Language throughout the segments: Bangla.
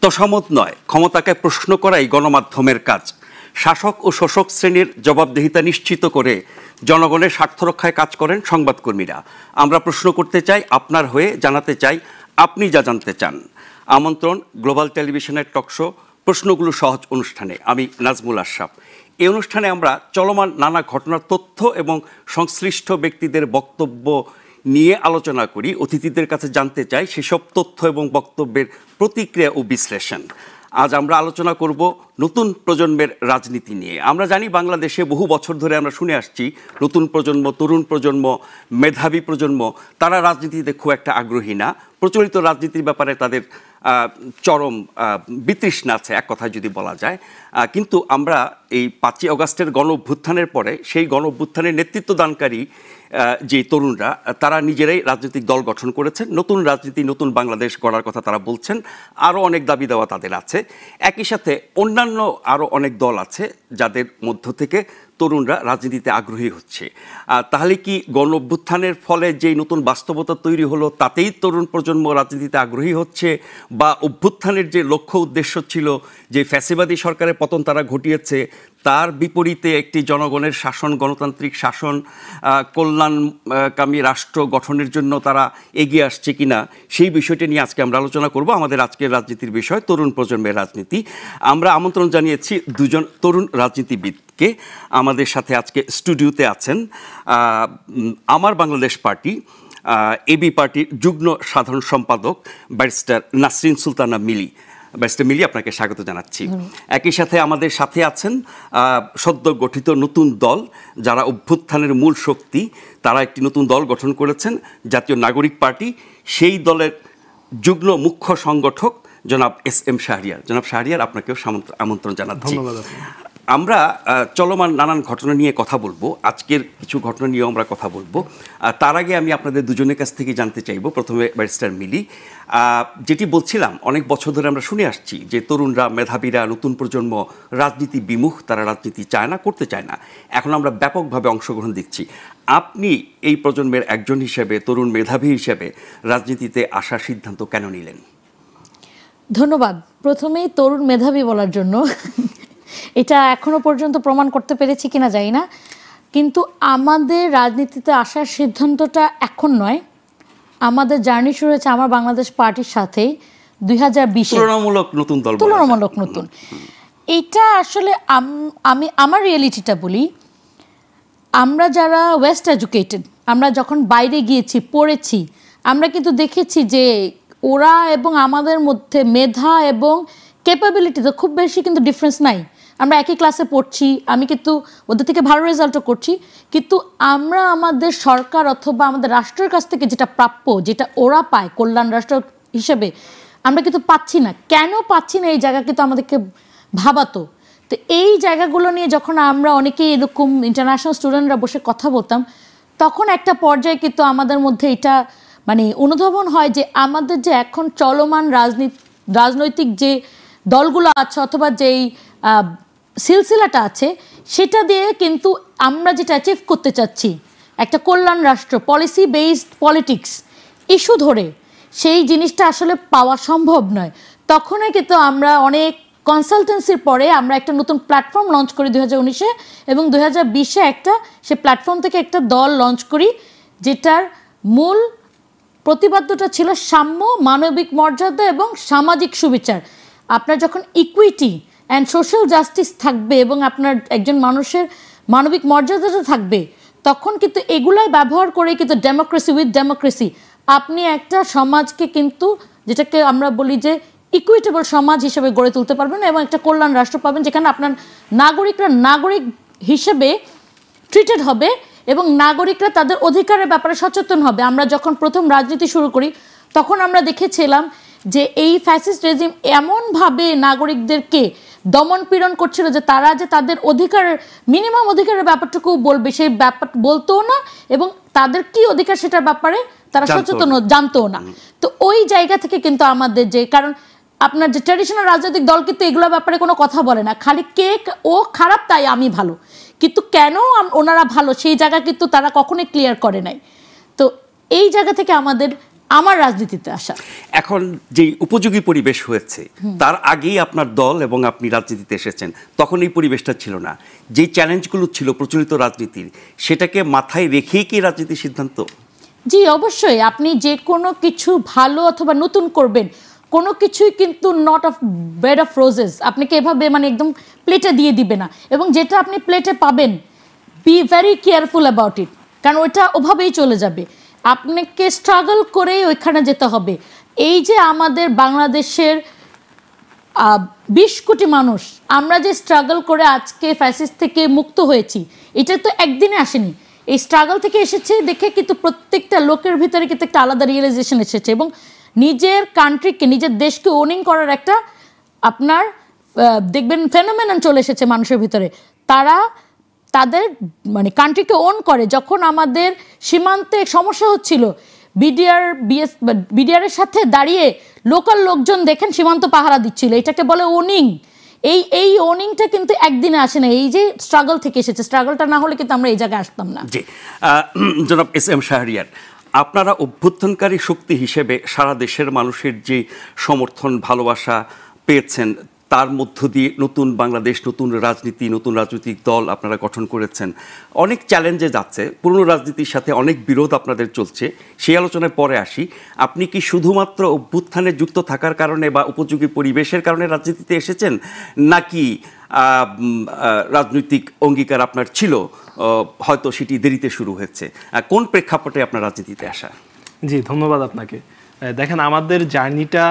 তোষামোদ নয়, ক্ষমতাকে প্রশ্ন করাই গণমাধ্যমের কাজ। শাসক ও শোষক শ্রেণীর জবাবদিহিতা নিশ্চিত করে জনগণের স্বার্থ রক্ষায় কাজ করেন সংবাদকর্মীরা। আমরা প্রশ্ন করতে চাই আপনার হয়ে, জানাতে চাই আপনি যা জানতে চান। আমন্ত্রণ গ্লোবাল টেলিভিশনের টকশো প্রশ্নগুলো সহজ অনুষ্ঠানে। আমি নাজমুল আশরাফ। এই অনুষ্ঠানে আমরা চলমান নানা ঘটনার তথ্য এবং সংশ্লিষ্ট ব্যক্তিদের বক্তব্য নিয়ে আলোচনা করি। অতিথিদের কাছে জানতে চাই সেসব তথ্য এবং বক্তব্যের প্রতিক্রিয়া ও বিশ্লেষণ। আজ আমরা আলোচনা করব নতুন প্রজন্মের রাজনীতি নিয়ে। আমরা জানি বাংলাদেশে বহু বছর ধরে আমরা শুনে আসছি নতুন প্রজন্ম, তরুণ প্রজন্ম, মেধাবী প্রজন্ম তারা রাজনীতিতে খুব একটা আগ্রহী না। প্রচলিত রাজনীতির ব্যাপারে তাদের চরম বিতৃষ্ণা আছে, এক কথায় যদি বলা যায়। কিন্তু আমরা এই 5ই অগাস্টের গণ অভ্যুত্থানের পরে সেই গণ অভ্যুত্থানের নেতৃত্বদানকারী যে তরুণরা তারা নিজেরাই রাজনৈতিক দল গঠন করেছেন। নতুন রাজনীতি, নতুন বাংলাদেশ গড়ার কথা তারা বলছেন। আরও অনেক দাবি দেওয়া তাদের আছে। একই সাথে অন্যান্য আরও অনেক দল আছে যাদের মধ্য থেকে তরুণরা রাজনীতিতে আগ্রহী হচ্ছে। তাহলে কি গণ অভ্যুত্থানের ফলে যেই নতুন বাস্তবতা তৈরি হলো তাতেই তরুণ প্রজন্ম রাজনীতিতে আগ্রহী হচ্ছে, বা অভ্যুত্থানের যে লক্ষ্য উদ্দেশ্য ছিল যে ফ্যাসিবাদী সরকারের পতন তারা ঘটিয়েছে তার বিপরীতে একটি জনগণের শাসন, গণতান্ত্রিক শাসন, কল্যাণকামী রাষ্ট্র গঠনের জন্য তারা এগিয়ে আসছে কিনা, সেই বিষয়টি নিয়ে আজকে আমরা আলোচনা করব। আমাদের আজকের রাজনীতির বিষয় তরুণ প্রজন্মের রাজনীতি। আমরা আমন্ত্রণ জানিয়েছি দুজন তরুণ রাজনীতিবিদকে। আমাদের সাথে আজকে স্টুডিওতে আছেন আমার বাংলাদেশ পার্টি, এবি পার্টির যুগ্ম সাধারণ সম্পাদক ব্যারিস্টার নাসরিন সুলতানা মিলি। ব্যারিস্টার মিলি, আপনাকে স্বাগত জানাচ্ছি। একই সাথে আমাদের সাথে আছেন সদ্য গঠিত নতুন দল, যারা অভ্যুত্থানের মূল শক্তি, তারা একটি নতুন দল গঠন করেছেন, জাতীয় নাগরিক পার্টি। সেই দলের যুগ্ম মুখ্য সংগঠক জনাব SM শাহরিয়ার। জনাব শাহরিয়ার, আপনাকেও আমন্ত্রণ জানাচ্ছি। আমরা চলমান নানান ঘটনা নিয়ে কথা বলবো, আজকের কিছু ঘটনা নিয়েও আমরা কথা বলবো। তার আগে আমি আপনাদের দুজনের কাছ থেকে জানতে চাইবো, প্রথমে ব্যারিস্টার মিলি, যেটি বলছিলাম অনেক বছর ধরে আমরা শুনে আসছি যে তরুণরা, মেধাবীরা, নতুন প্রজন্ম রাজনীতি বিমুখ, তারা রাজনীতি চায় না, করতে চায় না। এখন আমরা ব্যাপকভাবে অংশগ্রহণ দেখছি। আপনি এই প্রজন্মের একজন হিসেবে, তরুণ মেধাবী হিসেবে রাজনীতিতে আসার সিদ্ধান্ত কেন নিলেন? ধন্যবাদ প্রথমেই তরুণ মেধাবী বলার জন্য। এটা এখনো পর্যন্ত প্রমাণ করতে পেরেছি কিনা জানি না, কিন্তু আমাদের রাজনীতিতে আসার সিদ্ধান্তটা এখন নয়। আমাদের জার্নি শুরু হয়েছে আমার বাংলাদেশ পার্টির সাথেই 2020-এ। তুলনামূলক নতুন। এটা আসলে আমি আমার রিয়েলিটিটা বলি। আমরা যারা ওয়েস্ট এডুকেটেড, আমরা যখন বাইরে গিয়েছি, পড়েছি, আমরা কিন্তু দেখেছি যে ওরা এবং আমাদের মধ্যে মেধা এবং ক্যাপাবিলিটিতে খুব বেশি কিন্তু ডিফারেন্স নাই। আমরা একই ক্লাসে পড়ছি, আমি কিন্তু ওদের থেকে ভালো রেজাল্টও করছি, কিন্তু আমরা আমাদের সরকার অথবা আমাদের রাষ্ট্রের কাছ থেকে যেটা প্রাপ্য, যেটা ওরা পায় কল্যাণ রাষ্ট্র হিসেবে, আমরা কিন্তু পাচ্ছি না। কেন পাচ্ছি না এই জায়গা কিন্তু আমাদেরকে ভাবাতো। তো এই জায়গাগুলো নিয়ে যখন আমরা অনেকেই এরকম ইন্টারন্যাশনাল স্টুডেন্টরা বসে কথা বলতাম, তখন একটা পর্যায়ে কিন্তু আমাদের মধ্যে এটা মানে অনুধাবন হয় যে আমাদের যে এখন চলমান রাজনৈতিক যে দলগুলো আছে অথবা যেই সিলসিলাটা আছে, সেটা দিয়ে কিন্তু আমরা যেটা অ্যাচিভ করতে চাচ্ছি, একটা কল্যাণ রাষ্ট্র, পলিসি বেসড পলিটিক্স ইস্যু ধরে, সেই জিনিসটা আসলে পাওয়া সম্ভব নয়। তখনই কিন্তু আমরা অনেক কনসালটেন্সির পরে আমরা একটা নতুন প্ল্যাটফর্ম লঞ্চ করি 2019-এ, এবং 2020-এ সে প্ল্যাটফর্ম থেকে একটা দল লঞ্চ করি, যেটার মূল প্রতিপাদ্যটা ছিল সাম্য, মানবিক মর্যাদা এবং সামাজিক সুবিচার। আপনার যখন ইকুইটি অ্যান্ড সোশ্যাল জাস্টিস থাকবে এবং আপনার একজন মানুষের মানবিক মর্যাদাটা থাকবে, তখন কিন্তু এগুলাই ব্যবহার করে কিন্তু ডেমোক্রেসি উইথ ডেমোক্রেসি আপনি একটা সমাজকে কিন্তু, যেটাকে আমরা বলি যে ইকুইটেবল সমাজ হিসেবে গড়ে তুলতে পারবেন এবং একটা কল্যাণ রাষ্ট্র পাবেন, যেখানে আপনার নাগরিকরা নাগরিক হিসেবে ট্রিটেড হবে এবং নাগরিকরা তাদের অধিকারের ব্যাপারে সচেতন হবে। আমরা যখন প্রথম রাজনীতি শুরু করি তখন আমরা দেখেছিলাম যে এই ফ্যাসিস্ট রেজিম এমনভাবে নাগরিকদেরকে দমন পীড়ন করছিল যে তারা যে তাদের অধিকারের, মিনিমাম অধিকারের ব্যাপারটুকু বলবে সেই ব্যাপার বলতোও না, এবং তাদের কি অধিকার সেটার ব্যাপারে তারা সচেতন জানতো না। তো ওই জায়গা থেকে কিন্তু আমাদের যে, কারণ আপনার যে ট্র্যাডিশনাল রাজনৈতিক দল কিন্তু এগুলোর ব্যাপারে কোনো কথা বলে না, খালি কে ও খারাপ তাই আমি ভালো, কিন্তু কেন ওনারা ভালো সেই জায়গা কিন্তু তারা কখনোই ক্লিয়ার করে নাই। তো এই জায়গা থেকে আমাদের আমার রাজনীতিতে আসা। এখন যে উপযোগী পরিবেশ হয়েছে তার আগেই আপনার দল এবং আপনি রাজনীতিতে এসেছেন, তখন এই পরিবেশটা ছিল না। যেই চ্যালেঞ্জগুলো ছিল প্রচলিত রাজনীতির, সেটাকে মাথায় রেখেই কি রাজনীতির সিদ্ধান্ত? জি অবশ্যই, আপনি যে কোনো কিছু ভালো অথবা নতুন করবেন, কোনো কিছুই কিন্তু not of bed of roses আপনাকে এভাবে মানে একদম প্লেটে দিয়ে দিবে না, এবং যেটা আপনি প্লেটে পাবেন be very careful about it, কারণ ওইটা ওভাবেই চলে যাবে। আপনাকে স্ট্রাগল করেই ওইখানে যেতে হবে। এই যে আমাদের বাংলাদেশের 20 কোটি মানুষ, আমরা যে স্ট্রাগল করে আজকে ফ্যাসিস্ট থেকে মুক্ত হয়েছি, এটা তো একদিনে আসেনি। এই স্ট্রাগল থেকে এসেছে দেখে কিন্তু প্রত্যেকটা লোকের ভিতরে কিন্তু একটা আলাদা রিয়েলাইজেশন এসেছে, এবং নিজের কান্ট্রিকে, নিজের দেশকে ওনিং করার একটা আপনার দেখবেন ফেনোমেনন চলে এসেছে মানুষের ভিতরে। তারা তাদের মানে কান্ট্রিকে ওন করে। যখন আমাদের সীমান্তে সমস্যা হচ্ছিল, বিডিআরের সাথে দাঁড়িয়ে লোকাল লোকজন দেখেন সীমান্ত পাহারা দিচ্ছিল, এটাকে বলে ওনিং। এই ওনিংটা কিন্তু একদিনে আসে না, এই যে স্ট্রাগল থেকে এসেছে। স্ট্রাগলটা না হলে কিন্তু আমরা এই জায়গায় আসতাম না। জি, জনাব এস এম শাহরিয়ার, আপনারা অভ্যুত্থানকারী শক্তি হিসেবে সারা দেশের মানুষের যে সমর্থন ভালোবাসা পেয়েছেন, তার মধ্য দিয়ে নতুন বাংলাদেশ, নতুন রাজনীতি, নতুন রাজনৈতিক দল আপনারা গঠন করেছেন। অনেক চ্যালেঞ্জে যাচ্ছে, পুরনো রাজনীতির সাথে অনেক বিরোধ আপনাদের চলছে, সেই আলোচনায় পরে আসি। আপনি কি শুধুমাত্র অভ্যুত্থানে যুক্ত থাকার কারণে বা উপযোগী পরিবেশের কারণে রাজনীতিতে এসেছেন, নাকি রাজনৈতিক অঙ্গীকার আপনার ছিল, হয়তো সেটি দেরিতে শুরু হয়েছে? কোন প্রেক্ষাপটে আপনার রাজনীতিতে আসা? জি, ধন্যবাদ আপনাকে। দেখেন, আমাদের জার্নিটা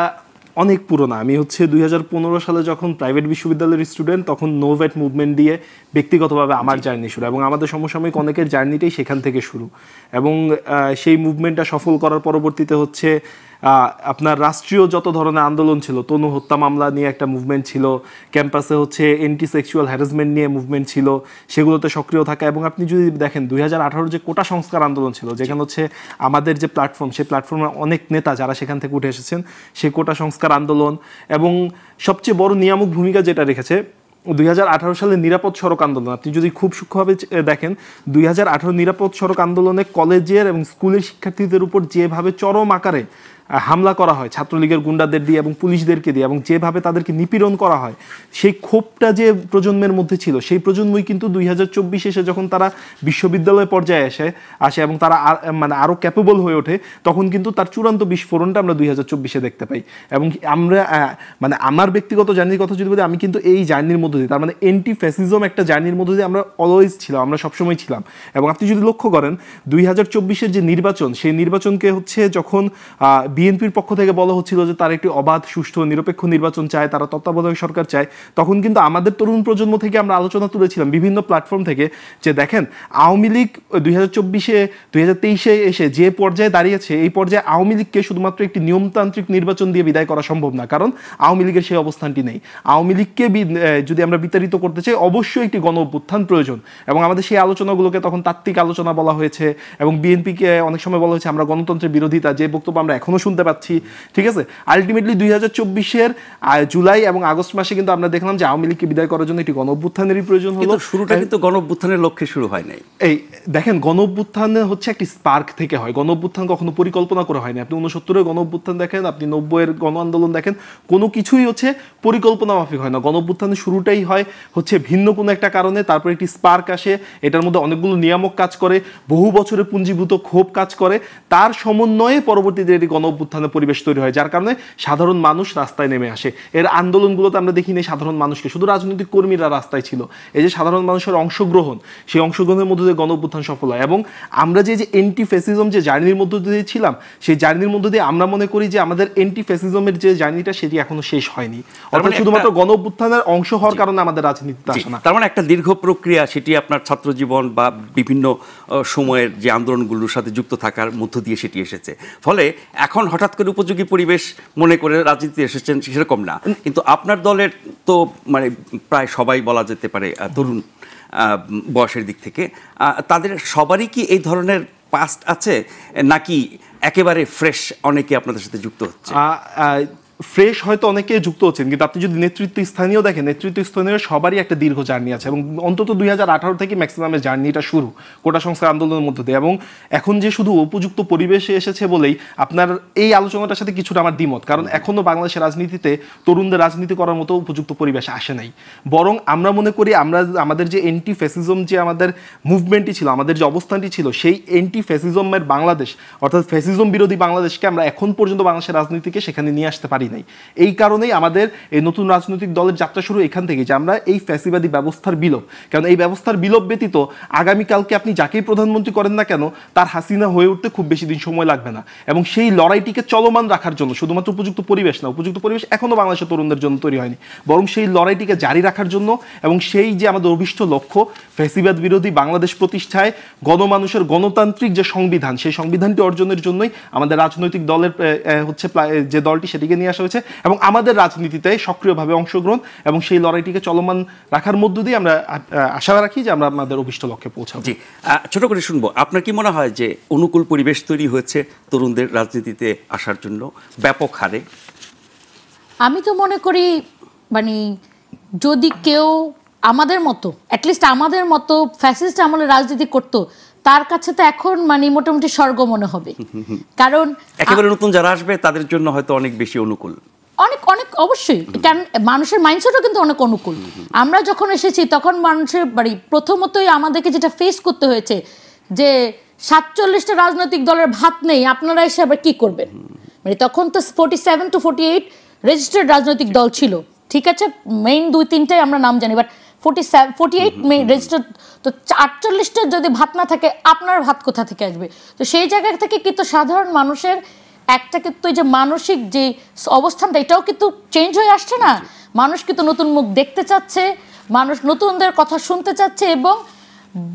অনেক পুরোনো। আমি 2015 সালে যখন প্রাইভেট বিশ্ববিদ্যালয়ের স্টুডেন্ট, তখন নো ভ্যাট মুভমেন্ট দিয়ে ব্যক্তিগতভাবে আমার জার্নি শুরু, এবং আমাদের সমসাময়িক অনেকের জার্নিটাই সেখান থেকে শুরু। এবং সেই মুভমেন্টটা সফল করার পরবর্তীতে হচ্ছে আপনার রাষ্ট্রীয় যত ধরনের আন্দোলন ছিল, তনু হত্যা মামলা নিয়ে একটা মুভমেন্ট ছিল, ক্যাম্পাসে হচ্ছে এন্টি সেক্সুয়াল হ্যারাসমেন্ট নিয়ে মুভমেন্ট ছিল, সেগুলোতে সক্রিয় থাকা। এবং আপনি যদি দেখেন 2018 যে কোটা সংস্কার আন্দোলন ছিল, যেখানে হচ্ছে আমাদের যে প্ল্যাটফর্ম, সেই প্ল্যাটফর্মের অনেক নেতা যারা সেখান থেকে উঠে এসেছেন, সেই কোটা সংস্কার আন্দোলন। এবং সবচেয়ে বড় নিয়ামক ভূমিকা যেটা রেখেছে 2018 সালের নিরাপদ সড়ক আন্দোলন। আপনি যদি খুব সূক্ষ্মভাবে দেখেন, 2018 নিরাপদ সড়ক আন্দোলনে কলেজের এবং স্কুলের শিক্ষার্থীদের উপর যেভাবে চরম আকারে হামলা করা হয় ছাত্রলীগের গুন্ডাদের দিয়ে এবং পুলিশদেরকে দিয়ে, এবং যেভাবে তাদেরকে নিপীড়ন করা হয়, সেই ক্ষোভটা যে প্রজন্মের মধ্যে ছিল, সেই প্রজন্মই কিন্তু 2024 এসে যখন তারা বিশ্ববিদ্যালয় পর্যায়ে আসে এবং তারা মানে আরও ক্যাপেবল হয়ে ওঠে, তখন কিন্তু তার চূড়ান্ত বিস্ফোরণটা আমরা 2024 দেখতে পাই। এবং আমরা মানে আমার ব্যক্তিগত জার্নির কথা যদি বলি, আমি কিন্তু এই জার্নির মধ্যে দিয়ে, তার মানে এন্টি ফ্যাসিজম একটা জার্নির মধ্যে দিয়ে আমরা অলওয়েজ ছিলাম, আমরা সবসময় ছিলাম। এবং আপনি যদি লক্ষ্য করেন 2024 যে নির্বাচন, সেই নির্বাচনকে হচ্ছে যখন বিএনপির পক্ষ থেকে বলা হচ্ছিল যে তারা একটি অবাধ, সুষ্ঠু, নিরপেক্ষ নির্বাচন চায়, তারা তত্ত্বাবধায়ক সরকার চায়, তখন কিন্তু আমাদের তরুণ প্রজন্ম থেকে আমরা আলোচনা তুলেছিলাম বিভিন্ন প্ল্যাটফর্ম থেকে, যে দেখেন আওয়ামী লীগ 2023 এসে যে পর্যায়ে দাঁড়িয়েছে, এই পর্যায়ে আওয়ামী লীগকে শুধুমাত্র একটি নিয়মতান্ত্রিক নির্বাচন দিয়ে বিদায় করা সম্ভব না, কারণ আওয়ামী লীগের সেই অবস্থানটি নেই। আওয়ামী লীগকে যদি আমরা বিতাড়িত করতে চাই, অবশ্যই একটি গণ অভ্যুত্থান প্রয়োজন। এবং আমাদের সেই আলোচনাগুলোকে তখন তাত্ত্বিক আলোচনা বলা হয়েছে, এবং বিএনপিকে অনেক সময় বলা হয়েছে আমরা গণতন্ত্রের বিরোধিতা, যে বক্তব্য আমরা এখনো শুনতে পাচ্ছি। ঠিক আছে, আলটিমেটলি 2024 জুলাই এবং আগস্ট মাসে কিন্তু আমরা দেখলাম যে আওয়ামী লীগকে বিদায় করার জন্য একটি গণ অভ্যুত্থানেরই প্রয়োজন হলো। শুরুটা কিন্তু গণ অভ্যুত্থানের লক্ষ্যে শুরু হয় নাই। এই দেখেন, গণ অভ্যুত্থান হচ্ছে একটি স্পার্ক থেকে হয়, গণ অভ্যুত্থান কখনো পরিকল্পনা করে হয় না। আপনি 69-এর গণ অভ্যুত্থান দেখেন, আপনি 90-এর গণ আন্দোলন দেখেন, কোনো কিছুই হচ্ছে পরিকল্পনা মাফিক হয় না। গণ অভ্যুত্থানের শুরুটাই হয় হচ্ছে ভিন্ন কোনো একটা কারণে, তারপর একটি স্পার্ক আসে, এটার মধ্যে অনেকগুলো নিয়ামক কাজ করে, বহু বছরের পুঞ্জীভূত ক্ষোভ কাজ করে, তার সমন্বয়ে পরবর্তীতে এটি গণ অভ্যুত্থানের পরিবেশ তৈরি হয়, যার কারণে সাধারণ মানুষ রাস্তায় নেমে আসে। এর আন্দোলনগুলোতে আমরা দেখিনি সাধারণ মানুষকে, শুধু রাজনৈতিক কর্মীরা রাস্তায় ছিল। এই যে সাধারণ মানুষের অংশগ্রহণ, সেই অংশগ্রহণের মধ্যে দিয়ে গণ অভ্যুত্থান সফল হয়। এবং আমরা যে এন্টি ফ্যাসিজম যে জার্নির মধ্যে দিয়ে ছিলাম, সেই জার্নির মধ্যে দিয়ে আমরা মনে করি যে আমাদের এন্টি ফ্যাসিজমের যে জার্নিটা, সেটি এখনো শেষ হয়নি। অর্থাৎ শুধুমাত্র গণ অভ্যুত্থানের অংশ হওয়ার কারণে আমাদের রাজনীতিতে আসে না। তার মানে একটা দীর্ঘ প্রক্রিয়া, সেটি আপনার ছাত্র জীবন বা বিভিন্ন সময়ের যে আন্দোলনগুলোর সাথে যুক্ত থাকার মধ্য দিয়ে সেটি এসেছে। ফলে এখন হঠাৎ করে উপযোগী পরিবেশ মনে করে রাজনীতি এসেছেন সেরকম না। কিন্তু আপনার দলের তো মানে প্রায় সবাই বলা যেতে পারে তরুণ বয়সের দিক থেকে, তাদের সবারই কি এই ধরনের পাস্ট আছে, নাকি একেবারে ফ্রেশ অনেকে আপনাদের সাথে যুক্ত হচ্ছে? ফ্রেশ হয়তো অনেকে যুক্ত হচ্ছেন, কিন্তু আপনি যদি নেতৃত্ব স্থানীয় দেখেন, নেতৃত্ব স্থানীয় সবারই একটা দীর্ঘ জার্নি আছে, এবং অন্তত 2018 থেকে ম্যাক্সিমামের জার্নিটা শুরু কোটা সংস্কার আন্দোলনের মধ্য দিয়ে। এবং এখন যে শুধু উপযুক্ত পরিবেশে এসেছে বলেই আপনার এই আলোচনাটার সাথে কিছুটা আমার দ্বিমত, কারণ এখনো বাংলাদেশের রাজনীতিতে তরুণদের রাজনীতি করার মতো উপযুক্ত পরিবেশ আসে নাই। বরং আমরা মনে করি আমাদের যে এন্টি ফ্যাসিজম যে আমাদের মুভমেন্টই ছিল, আমাদের যে অবস্থানটি ছিল, সেই এন্টি ফ্যাসিজমের বাংলাদেশ অর্থাৎ ফ্যাসিজম বিরোধী বাংলাদেশকে আমরা এখন পর্যন্ত বাংলাদেশের রাজনীতিকে সেখানে নিয়ে আসতে পারি নাই। এই কারণেই আমাদের এই নতুন রাজনৈতিক দলের যাত্রা শুরু এখান থেকে, যে আমরা এই ফ্যাসিবাদী ব্যবস্থার বিলোপ, কারণ এই ব্যবস্থার বিলোপ ব্যতীত আগামীকালকে আপনি যাকেই প্রধানমন্ত্রী করেন না কেন তার হাসিনা হয়ে উঠতে খুব বেশি দিন সময় লাগবে না। এবং সেই লড়াইটিকে চলমান রাখার জন্য শুধুমাত্র উপযুক্ত পরিবেশ না, উপযুক্ত পরিবেশ এখনো বাংলাদেশের তরুণদের জন্য তৈরি হয়নি, বরং সেই লড়াইটিকে জারি রাখার জন্য এবং সেই যে আমাদের অভিষ্ট লক্ষ্য ফ্যাসিবাদ বিরোধী বাংলাদেশ প্রতিষ্ঠায় গণমানুষের গণতান্ত্রিক যে সংবিধান, সেই সংবিধানটি অর্জনের জন্যই আমাদের রাজনৈতিক দলের যে দলটি সেটিকে নিয়ে আসা হয়েছে, এবং আমাদের রাজনীতিতে সক্রিয়ভাবে অংশগ্রহণ এবং সেই লড়াইটিকে চলমান রাখার মধ্য দিয়ে আমরা আশা রাখি যে আমরা আমাদের অভিষ্ট লক্ষ্যে পৌঁছাবো। জি, ছোট করে শুনবো, আপনার কি মনে হয় যে অনুকূল পরিবেশ তৈরি হয়েছে তরুণদের রাজনীতিতে আসার জন্য ব্যাপক হারে? আমি তো মনে করি মানে যদি কেউ আমাদের মতো অ্যাটলিস্ট আমাদের মতো ফ্যাসিস্ট আমলে রাজনীতি করতো, তার কাছে তো এখন মানে মোটামুটি স্বর্গ মনে হবে। কারণ একেবারে নতুন যারা আসবে তাদের জন্য হয়তো অনেক বেশি অনুকূল, অনেক অনেক অবশ্যই, কারণ মানুষের মাইন্ডসেটও কিন্তু অনেক অনুকূল। আমরা যখন এসেছি তখন মানুষের বাড়ি প্রথমতই আমাদেরকে যেটা ফেস করতে হয়েছে যে 47টা রাজনৈতিক দলের ভাত নেই, আপনারা এসে আবার কি করবেন। মানে তখন তো 47 to 48 রেজিস্টার্ড রাজনৈতিক দল ছিল, ঠিক আছে, মেইন 2-3টাই আমরা নাম জানি, বাট 48 মেইন রেজিস্টার্ড, তো 48টার যদি ভাত না থাকে আপনার ভাত কোথা থেকে আসবে? তো সেই জায়গা থেকে কিন্তু সাধারণ মানুষের একটা কিন্তু যে মানসিক যে অবস্থানটা এটাও কিন্তু চেঞ্জ হয়ে আসছে না। মানুষ কিন্তু নতুন মুখ দেখতে চাচ্ছে, মানুষ নতুনদের কথা শুনতে চাচ্ছে এবং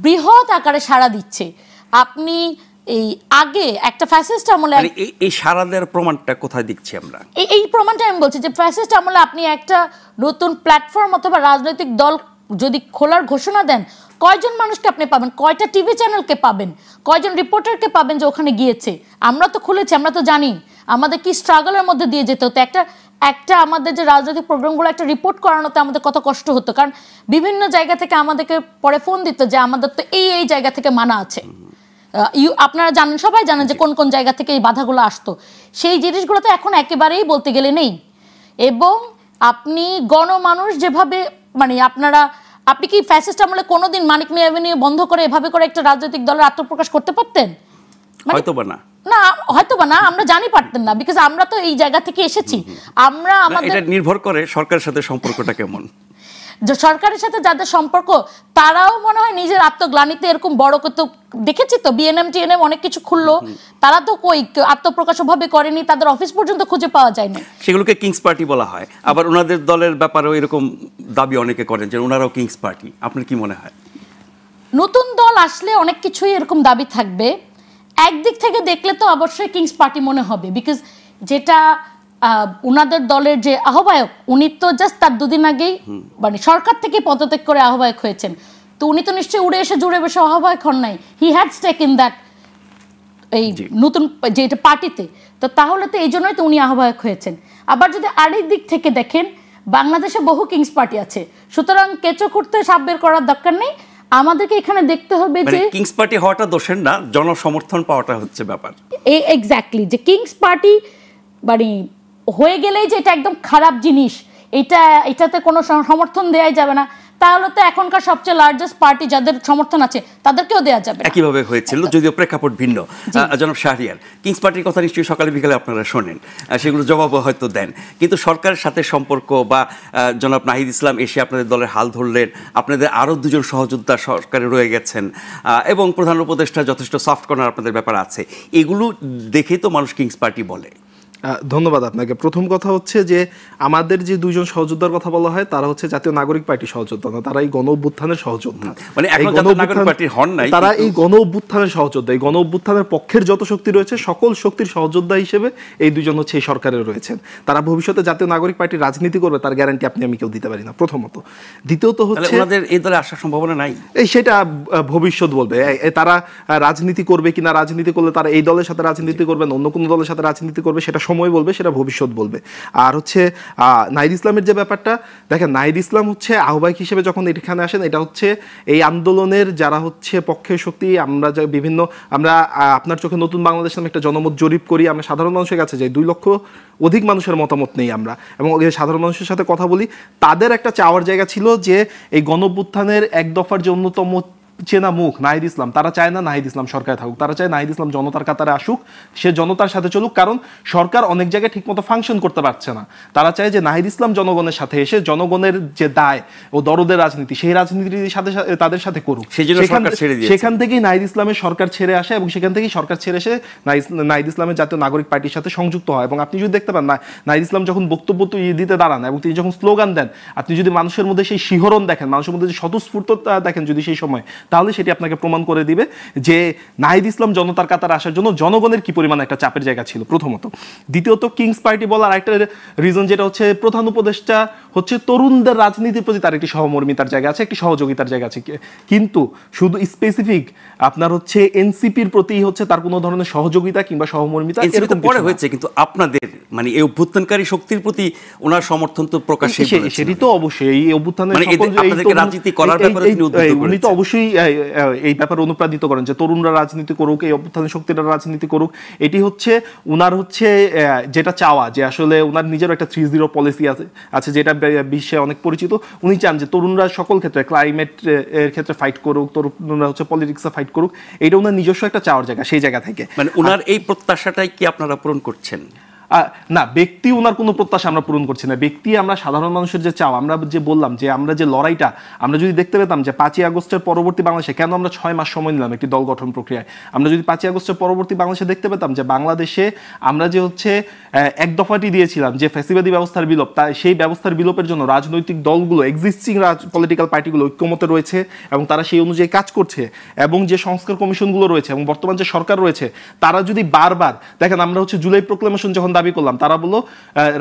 বৃহৎ আকারে সাড়া দিচ্ছে। আপনি এই আগে একটা ফ্যাসিস্ট আমলে এই সাড়া দেওয়ার প্রমাণটা কোথায় দেখছি আমরা? এই প্রমাণটা আমি বলছি যে ফ্যাসিস্ট আমলে আপনি একটা নতুন প্ল্যাটফর্ম অথবা রাজনৈতিক দল যদি খোলার ঘোষণা দেন, কয়জন মানুষকে আপনি পাবেন, কয়টা টিভি চ্যানেলকে পাবেন, কয়জন রিপোর্টারকে পাবেন যে ওখানে গিয়েছে। আমরা তো খুলেছি, আমরা তো জানি আমাদের কি স্ট্রাগলের মধ্যে দিয়ে যেতে হতো। একটা আমাদের যে রাজনৈতিক প্রোগ্রামগুলো একটা রিপোর্ট করানোতে আমাদের কত কষ্ট হতো, কারণ বিভিন্ন জায়গা থেকে আমাদেরকে পরে ফোন দিত যে আমাদের তো এই জায়গা থেকে মানা আছে। আপনারা জানেন, সবাই জানেন যে কোন কোন জায়গা থেকে এই বাধাগুলো আসতো। সেই জিনিসগুলো তো এখন একেবারেই বলতে গেলে নেই। এবং আপনি গণমানুষ যেভাবে মানে আপনি কি ফ্যাসিস্ট আমলে কোনোদিন মানিক মিয়া অ্যাভিনিউ বন্ধ করে এভাবে করে একটা রাজনৈতিক দলের আত্মপ্রকাশ করতে পারতেন? হয়তোবা না, হয়তোবা না, আমরা জানি পারতেন না, বিকজ আমরা তো এই জায়গা থেকে এসেছি। আমরা আমাদের এটা নির্ভর করে সরকারের সাথে সম্পর্কটা কেমন। যে সরকারের সাথে যাদের সম্পর্ক তারাও মনে হয় নিজের আত্মগ্লানিতে এরকম বড় করতে দেখেছি তো, বিএনএম টিএনএম অনেক কিছু খুললো, তারা তো কই আত্মপ্রকাশ ভাবে করেনি, তাদের অফিস পর্যন্ত খুঁজে পাওয়া যায়নি। সেগুলোকে কিংস পার্টি বলা হয়। আবার ওনাদের দলের ব্যাপারেও এরকম দাবি অনেকে করেন যে ওনারাও কিংস পার্টি। আপনার কি মনে হয়? নতুন দল আসলে অনেক কিছুই এরকম দাবি থাকবে। একদিক থেকে দেখলে তো অবশ্যই কিংস পার্টি মনে হবে, বিকজ যেটা উনাদের দলের যে আহ্বায়ক, উনি তো জাস্ট তার দুদিন আগেই মানে সরকার থেকে পদত্যাগ করে আহ্বায়ক হয়েছেন, তো উনি তো নিশ্চয়ই উড়ে এসে জুড়ে বসে আহ্বায়ক হন নাই, he had stake in that এই নতুন যে এটা পার্টিতে, তো তাহলে তো এই জন্যই তো উনি আহ্বায়ক হয়েছেন। আবার যদি আরেক দিক থেকে দেখেন, বাংলাদেশে বহু কিংস পার্টি আছে, সুতরাং কেঁচো করতে সাপ বের করার দরকার নেই। আমাদেরকে এখানে দেখতে হবে যে কিংস পার্টি হওয়াটা দোষের না, জনসমর্থন পাওয়াটা হচ্ছে ব্যাপার। এক্স্যাক্টলি, যে কিংস পার্টি মানে হয়ে গেলেই যে এটা একদম খারাপ জিনিস, এটাতে কোনো সমর্থন দেওয়াই যাবে না, তাহলে তো এখনকার সবচেয়ে লার্জেস্ট পার্টি যাদের সমর্থন আছে তাদেরকেও দেওয়া যাবে। একইভাবে হয়েছিল, যদিও প্রেক্ষাপট ভিন্ন। জনাব শাহরিয়ার, কিংস পার্টির কথা নিশ্চয়ই সকালে বিকালে আপনারা শোনেন, সেগুলো জবাবও হয়তো দেন, কিন্তু সরকারের সাথে সম্পর্ক বা জনাব নাহিদ ইসলাম এসে আপনাদের দলের হাল ধরলেন, আপনাদের আরও দুজন সহযোদ্ধা সরকারে রয়ে গেছেন এবং প্রধান উপদেষ্টা যথেষ্ট সফট কর্নার আপনাদের ব্যাপার আছে, এগুলো দেখেই তো মানুষ কিংস পার্টি বলে। ধন্যবাদ আপনাকে। প্রথম কথা হচ্ছে যে আমাদের যে দুইজন সহযোদ্ধার কথা বলা হয় তারা হচ্ছে জাতীয় নাগরিক পার্টির সহযোদ্ধা না, তারা এই গণ অভ্যুত্থানের সহযোদ্ধা। মানে এখন জাতীয় নাগরিক পার্টির হন নাই, তারা এই গণ অভ্যুত্থানের সহযোদ্ধা, এই গণ অভ্যুত্থানের পক্ষের যত শক্তি রয়েছে সকল শক্তির সহযোদ্ধা হিসেবে এই দুজন হচ্ছে এই সরকারের রয়েছেন। তারা ভবিষ্যতে জাতীয় নাগরিক পার্টির রাজনীতি করবে তার গ্যারান্টি আপনি আমি কেউ দিতে পারি না, প্রথমত। দ্বিতীয়ত হচ্ছে ওনাদের এই দলে আসার সম্ভাবনা নাই, সেটা ভবিষ্যৎ বলবে। তারা রাজনীতি করবে কিনা, রাজনীতি করলে তারা এই দলের সাথে রাজনীতি করবে না অন্য কোনো দলের সাথে রাজনীতি করবে, সেটা সময় বলবে, সেটা ভবিষ্যৎ বলবে। আর হচ্ছে নাহিদ ইসলামের যে ব্যাপারটা, দেখেন নাহিদ ইসলাম হচ্ছে আহ্বায়ক হিসেবে যখন এখানে আসেন, এটা হচ্ছে এই আন্দোলনের যারা হচ্ছে পক্ষের শক্তি, আমরা আপনার চোখে নতুন বাংলাদেশ নামে একটা জনমত জরিপ করি, আমরা সাধারণ মানুষের কাছে যাই, 2 লক্ষ অধিক মানুষের মতামত নেই আমরা, এবং সাধারণ মানুষের সাথে কথা বলি। তাদের একটা চাওয়ার জায়গা ছিল যে এই গণঅভ্যুত্থানের এক দফার যে অন্যতম চেনা মুখ নাহিদ ইসলাম, তারা চায় না নাহিদ ইসলাম সরকারে থাকুক, তারা চায় নাহিদ ইসলাম জনতার কাতারে আসুক, সে জনতার সাথে চলুক, কারণ সরকার অনেক জায়গায় ঠিকমতো ফাংশন করতে পারছে না। তারা চায় যে নাহিদ ইসলাম জনগণের সাথে এসে জনগণের যে দায় ও দরদের রাজনীতি, সেই রাজনীতির সাথে তাদের সাথে করুক। সেখান থেকেই নাহিদ ইসলামের সরকার ছেড়ে আসে, এবং সেখান থেকেই সরকার ছেড়ে এসে নাহিদ ইসলামের জাতীয় নাগরিক পার্টির সাথে সংযুক্ত হয়। এবং আপনি যদি দেখতে পান নাহিদ ইসলাম যখন বক্তব্য দিতে দাঁড়ান এবং তিনি যখন স্লোগান দেন, আপনি যদি মানুষের মধ্যে সেই শিহরণ দেখেন, মানুষের মধ্যে যে স্বতঃস্ফূর্ততা দেখেন যদি সেই সময়, তাহলে সেটি আপনাকে প্রমাণ করে দিবে যে নাহিদ ইসলাম জনতার কাতারে আসার জন্য জনগণের কি পরিমাণ একটা চাপের জায়গা ছিল, প্রথমত। দ্বিতীয়ত, কিংস পার্টি বলার একটা রিজন যেটা হচ্ছে, প্রধান উপদেষ্টা হচ্ছে তরুণদের রাজনীতির প্রতি তার একটি সহমর্মিতার জায়গা আছে, একটি সহযোগিতার জায়গা আছে, কিন্তু শুধু স্পেসিফিক আপনার হচ্ছে এনসিপির প্রতি হচ্ছে তার কোনো ধরনের সহযোগিতা কিংবা সহমর্মিতা এরকম পরে হয়েছে, কিন্তু আপনাদের মানে এই অভ্যুত্থানকারী শক্তির প্রতি ওনার সমর্থন তো প্রকাশ্যে, সেটি তো অবশ্যই এই অভ্যুত্থানের রাজনীতি করার ব্যাপারে উনি তো অবশ্যই এই ব্যাপারে অনুপ্রাণিত করেন যে তরুণরা রাজনীতি করুক, এই অভ্যুত্থানের শক্তিরা রাজনীতি করুক। এটি হচ্ছে উনার হচ্ছে যেটা চাওয়া, যে আসলে উনার নিজের একটা 3-0 পলিসি আছে যেটা বিশ্বে অনেক পরিচিত। উনি চান যে তরুণরা সকল ক্ষেত্রে, ক্লাইমেট এর ক্ষেত্রে ফাইট করুক, তরুণরা হচ্ছে পলিটিক্সে ফাইট করুক, এটা উনার নিজস্ব একটা চাওয়ার জায়গা। সেই জায়গা থেকে মানে উনার এই প্রত্যাশাটাই কি আপনারা পূরণ করছেন? না, ব্যক্তি ওনার কোনো প্রত্যাশা আমরা পূরণ করছি না। ব্যক্তি আমরা সাধারণ মানুষের যে চাও, আমরা যে বললাম যে আমরা যে লড়াইটা, আমরা যদি দেখতে পেতাম যে 5ই আগস্টের পরবর্তী বাংলাদেশে কেন আমরা 6 মাস সময় নিলাম একটি দল গঠন প্রক্রিয়ায়, আমরা যদি 5ই আগস্টের পরবর্তী বাংলাদেশে দেখতে পেতাম যে বাংলাদেশে আমরা যে হচ্ছে এক দফাটি দিয়েছিলাম যে ফ্যাসিবাদী ব্যবস্থার বিলোপ, সেই ব্যবস্থার বিলোপের জন্য রাজনৈতিক দলগুলো, এক্সিস্টিং পলিটিক্যাল পার্টিগুলো ঐক্যমতে রয়েছে এবং তারা সেই অনুযায়ী কাজ করছে, এবং যে সংস্কার কমিশনগুলো রয়েছে এবং বর্তমান যে সরকার রয়েছে, তারা যদি বারবার দেখেন, আমরা হচ্ছে জুলাই প্রোক্লেমেশন যখন দাবি করলাম, তারা বললো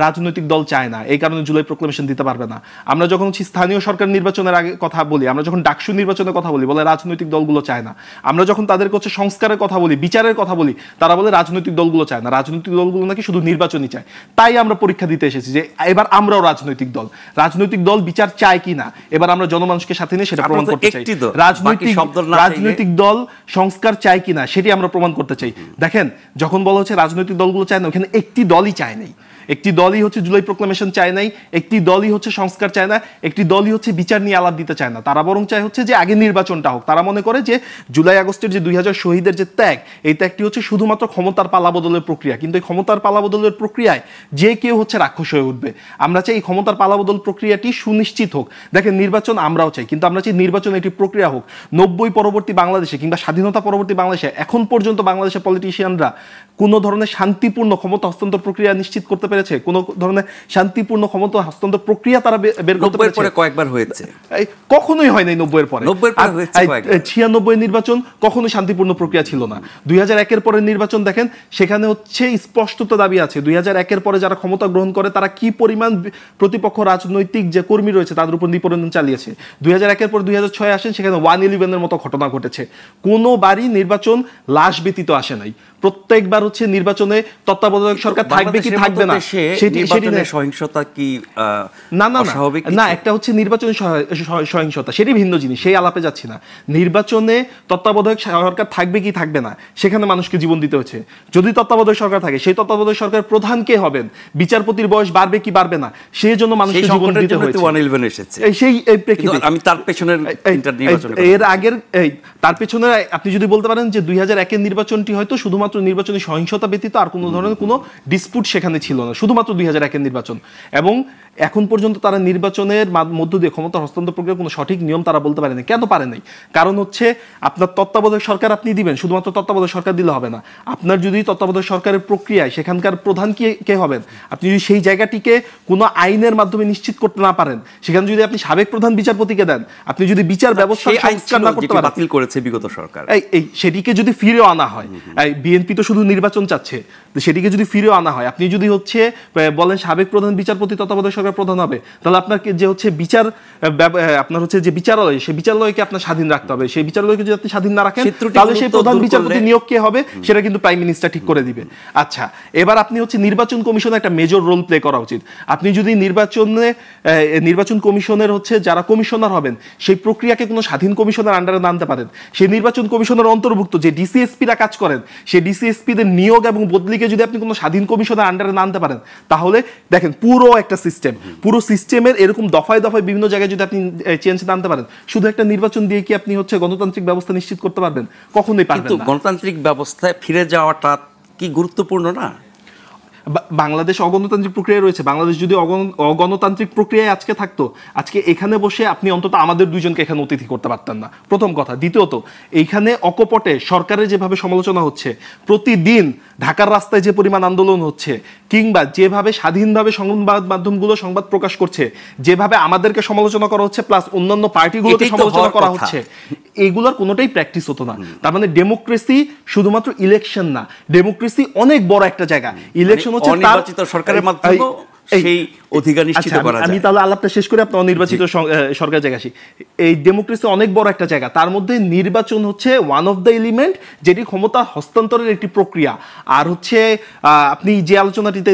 রাজনৈতিক দল চায় না, এই কারণে জুলাই প্রোক্লেমেশন দিতে পারবে না। আমরা যখন স্থানীয় সরকার নির্বাচনের আগে কথা বলি, আমরা যখন ডাকসু নির্বাচনের কথা বলি, বলে রাজনৈতিক দলগুলো চায় না। আমরা যখন তাদের কাছে সংস্কারের কথা বলি, বিচারের কথা বলি, তারা বলে রাজনৈতিক দলগুলো চায় না, রাজনৈতিক দলগুলো নাকি শুধু নির্বাচনই চায়। তাই আমরা পরীক্ষা দিতে এসেছি যে এবার আমরাও রাজনৈতিক দল বিচার চায় কিনা, এবার আমরা জনমানুষকে সাথে নিয়ে সেটা প্রমাণ করতে চাই। রাজনৈতিক দল সংস্কার চায় কিনা সেটি আমরা প্রমাণ করতে চাই। দেখেন, যখন বলা হচ্ছে রাজনৈতিক দলগুলো চায় না, ওখানে একটি দলই চায় নাই, একটি দলই হচ্ছে জুলাই প্রোক্লেমেশন চায় নাই, একটি দলই হচ্ছে সংস্কার চায় না, একটি দলই হচ্ছে বিচার নিয়ে আলাপ দিতে চায় না। তারা বরং চায় হচ্ছে যে আগে নির্বাচনটা হোক। তারা মনে করে যে জুলাই আগস্টের যে 2000 শহীদের যে ত্যাগ, এই ত্যাগটি হচ্ছে শুধুমাত্র ক্ষমতার পালাবদলের প্রক্রিয়া, কিন্তু এই ক্ষমতার পালাবদলের প্রক্রিয়ায় যে কেউ হচ্ছে রাক্ষস হয়ে উঠবে। আমরা চাই এই ক্ষমতার পালাবদল প্রক্রিয়াটি সুনিশ্চিত হোক। দেখেন, নির্বাচন আমরাও চাই, কিন্তু আমরা চাই নির্বাচন একটি প্রক্রিয়া হোক। 90 পরবর্তী বাংলাদেশে কিংবা স্বাধীনতা পরবর্তী বাংলাদেশে এখন পর্যন্ত বাংলাদেশের পলিটিশিয়ানরা কোনো ধরনের শান্তিপূর্ণ ক্ষমতা হস্তান্তর প্রক্রিয়া নিশ্চিত করতে পেরেছে? কোনো ধরনের শান্তিপূর্ণ ক্ষমতা হস্তান্তর প্রক্রিয়া তারা বের করতে পেরেছে? কয়েকবার হয়েছে, কখনোই হয় নাই 90 এর পরে। 96 নির্বাচন কখনো শান্তিপূর্ণ প্রক্রিয়া ছিল না। 2001 এর পরের নির্বাচন দেখেন, সেখানে হচ্ছে স্পষ্টত দাবি আছে 2001 এর পরে যারা ক্ষমতা গ্রহণ করে তারা কি পরিমাণ প্রতিপক্ষ রাজনৈতিক যে কর্মী রয়েছে তাদের উপর নিপীড়ন চালিয়েছে। 2001 এর পর 2006 আসেন, সেখানে 111 এর মতো ঘটনা ঘটেছে। কোনোবারই নির্বাচন লাশ ব্যতীত আসে নাই। প্রত্যেকবার হচ্ছে নির্বাচনে তত্ত্বাবধায়ক সরকার থাকবে কি থাকবে না, সহিংসতা কি না, একটা হচ্ছে নির্বাচনী সহিংসতা, সেটি ভিন্ন জিনিস, সেই আলাপে যাচ্ছি না। নির্বাচনে তত্ত্বাবধায়ক সরকার থাকবে কি থাকবে না, সেখানে মানুষকে জীবন দিতে হচ্ছে। যদি তত্ত্বাবধায়ক সরকার থাকে, সেই তত্ত্বাবধায়ক সরকার প্রধান কে হবেন, বিচারপতির বয়স বাড়বে কি বাড়বে না, সেই জন্য মানুষকে জীবন দিতে হয়েছে। সেই আমি তার পেছনের এর আগের তার পেছনে আপনি যদি বলতে পারেন যে 2001 এর নির্বাচনটি হয়তো শুধুমাত্র নির্বাচনী সহিংসতা ব্যতীত আর কোনো ধরনের কোনো ডিসপুট সেখানে ছিল না, শুধুমাত্র 2001 এর নির্বাচন। এবং এখন পর্যন্ত তারা নির্বাচনের মধ্য দিয়ে ক্ষমতা হস্তান্তর প্রক্রিয়ার কোনো সঠিক নিয়ম তারা বলতে পারেনি। কেন পারে নাই? কারণ হচ্ছে আপনার তত্ত্বাবধায়ক সরকার আপনি দিবেন, শুধুমাত্র তত্ত্বাবধায়ক সরকার দিলে হবে না। আপনার যদি তত্ত্বাবধায়ক সরকারের প্রক্রিয়ায় সেখানকার প্রধান কে হবেন, আপনি যদি সেই জায়গাটিকে কোনো আইনের মাধ্যমে নিশ্চিত করতে না পারেন, সেখানে যদি আপনি সাবেক প্রধান বিচারপতিকে দেন, আপনি যদি বিচার ব্যবস্থা সংস্কার না করতে পারেন, বাতিল করেছে বিগত সরকার, সেটিকে যদি ফিরেও আনা হয়, বিএনপি তো শুধু নির্বাচন চাচ্ছে, সেটিকে যদি ফিরেও আনা হয়, আপনি যদি হচ্ছে বলেন সাবেক প্রধান বিচারপতি তত্ত্বাবধায়ক সরকার সরকার প্রধান হবে, তাহলে আপনাকে যে হচ্ছে আপনার হচ্ছে যে বিচারালয়, সেই বিচারালয়কে আপনার স্বাধীন রাখতে হবে। সেই বিচারালয়কে যদি আপনি স্বাধীন না রাখেন, তাহলে সেই প্রধান বিচারপতি নিয়োগ কে হবে সেটা কিন্তু প্রাইম মিনিস্টার ঠিক করে দিবে। আচ্ছা, এবার আপনি হচ্ছে নির্বাচন কমিশনে একটা মেজর রোল প্লে করা উচিত। আপনি যদি নির্বাচন কমিশনের হচ্ছে যারা কমিশনার হবেন, সেই প্রক্রিয়াকে কোনো স্বাধীন কমিশনের আন্ডারে আনতে পারেন, সেই নির্বাচন কমিশনের অন্তর্ভুক্ত যে ডিসিএসপিরা কাজ করেন, সেই ডিসিএসপিদের নিয়োগ এবং বদলিকে যদি আপনি কোনো স্বাধীন কমিশনের আন্ডারে আনতে পারেন, তাহলে দেখেন পুরো একটা সিস্টেম, পুরো সিস্টেমের এরকম দফায় দফায় বিভিন্ন জায়গায় যদি আপনি চেঞ্জ আনতে পারেন, শুধু একটা নির্বাচন দিয়ে কি আপনি হচ্ছে গণতান্ত্রিক ব্যবস্থা নিশ্চিত করতে পারবেন? কখনোই পারবেন না। গণতান্ত্রিক ব্যবস্থায় ফিরে যাওয়াটা কি গুরুত্বপূর্ণ না? বাংলাদেশ অগণতান্ত্রিক প্রক্রিয়া রয়েছে। বাংলাদেশ যদি অগণতান্ত্রিক প্রক্রিয়ায় আজকে থাকতো, আজকে এখানে বসে আপনি অন্তত আমাদের দুইজনকে এখানে অতিথি করতে পারতেন না, প্রথম কথা। দ্বিতীয়ত, এইখানে অকপটে সরকারের যেভাবে সমালোচনা হচ্ছে, প্রতিদিন ঢাকার রাস্তায় যে পরিমাণ আন্দোলন হচ্ছে, কিংবা যেভাবে স্বাধীনভাবে সংবাদ মাধ্যমগুলো সংবাদ প্রকাশ করছে, যেভাবে আমাদেরকে সমালোচনা করা হচ্ছে, প্লাস অন্যান্য পার্টিগুলোকে সমালোচনা করা হচ্ছে, এগুলোর কোনোটাই প্র্যাকটিস হতো না। তার মানে ডেমোক্রেসি শুধুমাত্র ইলেকশন না, ডেমোক্রেসি অনেক বড় একটা জায়গা। ইলেকশন হচ্ছে নির্বাচিত সরকারের মাধ্যমে সেই অধিকার নিশ্চিত করা যায়। আমি তাহলে আলাপটা শেষ করে আপনার নির্বাচিত সরকার জায়গা আসি। এই ডেমোক্রেসি অনেক বড় একটা জায়গা, তার মধ্যে নির্বাচন হচ্ছে ওয়ান অফ দ্য এলিমেন্ট, যেটি ক্ষমতা হস্তান্তরের একটি প্রক্রিয়া। আর হচ্ছে আপনি যে আলোচনাটিতে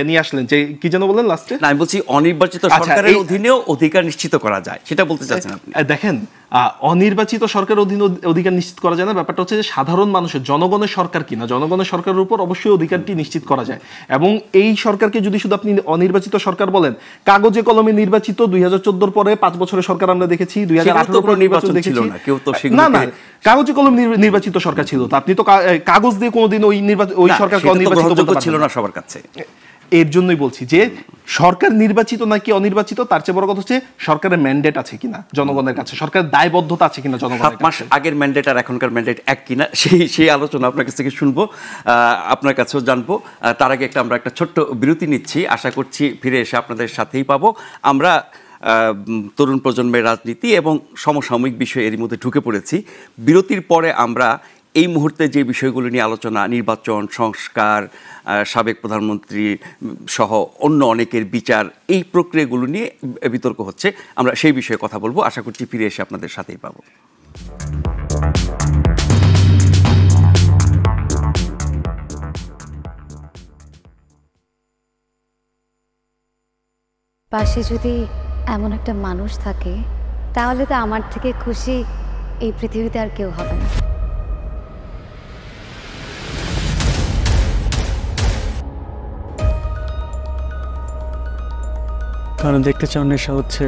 নিয়ে আসলেন, যে কি যেন বলেন লাস্টে, না আমি বলছি অনির্বাচিত সরকারের অধীনেও অধিকার নিশ্চিত করা যায়, সেটা বলতে চাচ্ছেন আপনি? দেখেন, অনির্বাচিত সরকারের অধীনে অধিকার নিশ্চিত করা যায় না। ব্যাপারটা হচ্ছে যে সাধারণ মানুষের, জনগণের সরকার কিনা, জনগণের সরকারের উপর অবশ্যই অধিকারটি নিশ্চিত করা যায়। এবং এই সরকারকে যদি শুধু আপনি অনির্বাচিত সরকার বলেন, কাগজে কলমে নির্বাচিত 2014 পরে 5 বছরের সরকার আমরা দেখেছি, 2018 পরে নির্বাচন দেখেছি। না না, কাগজে কলমে নির্বাচিত সরকার ছিল। তো আপনি তো কাগজ দিয়ে কোনোদিন ওই সরকারকে অনির্বাচিত বলতে ছিল না সবার কাছে। এর জন্যই বলছি যে সরকার নির্বাচিত নাকি অনির্বাচিত, তার চেয়ে বড় কথা হচ্ছে সরকারের ম্যান্ডেট আছে কিনা জনগণের কাছে, সরকারের দায়বদ্ধতা আছে কিনা জনগণের কাছে। 7 মাস আগের ম্যান্ডেট আর এখনকার ম্যান্ডেট এক কিনা, সেই আলোচনা আপনার কাছ থেকে শুনবো, আপনার কাছেও জানবো। তার আগে আমরা একটা ছোট্ট বিরতি নিচ্ছি, আশা করছি ফিরে এসে আপনাদের সাথেই পাবো। আমরা তরুণ প্রজন্মের রাজনীতি এবং সমসাময়িক বিষয় এর মধ্যে ঢুকে পড়েছি। বিরতির পরে আমরা এই মুহূর্তে যে বিষয়গুলো নিয়ে আলোচনা, নির্বাচন, সংস্কার, সাবেক প্রধানমন্ত্রী সহ অন্য অনেকের বিচার, এই প্রক্রিয়াগুলো নিয়ে বিতর্ক হচ্ছে, আমরা সেই বিষয়ে কথা বলবো। আশা করছি ফিরে এসে আপনাদের সাথেই পাবো। পাশে যদি এমন একটা মানুষ থাকে, তাহলে তো আমার থেকে খুশি এই পৃথিবীতে আর কেউ হবে না। কারণ দেখতে চাও নেশা হচ্ছে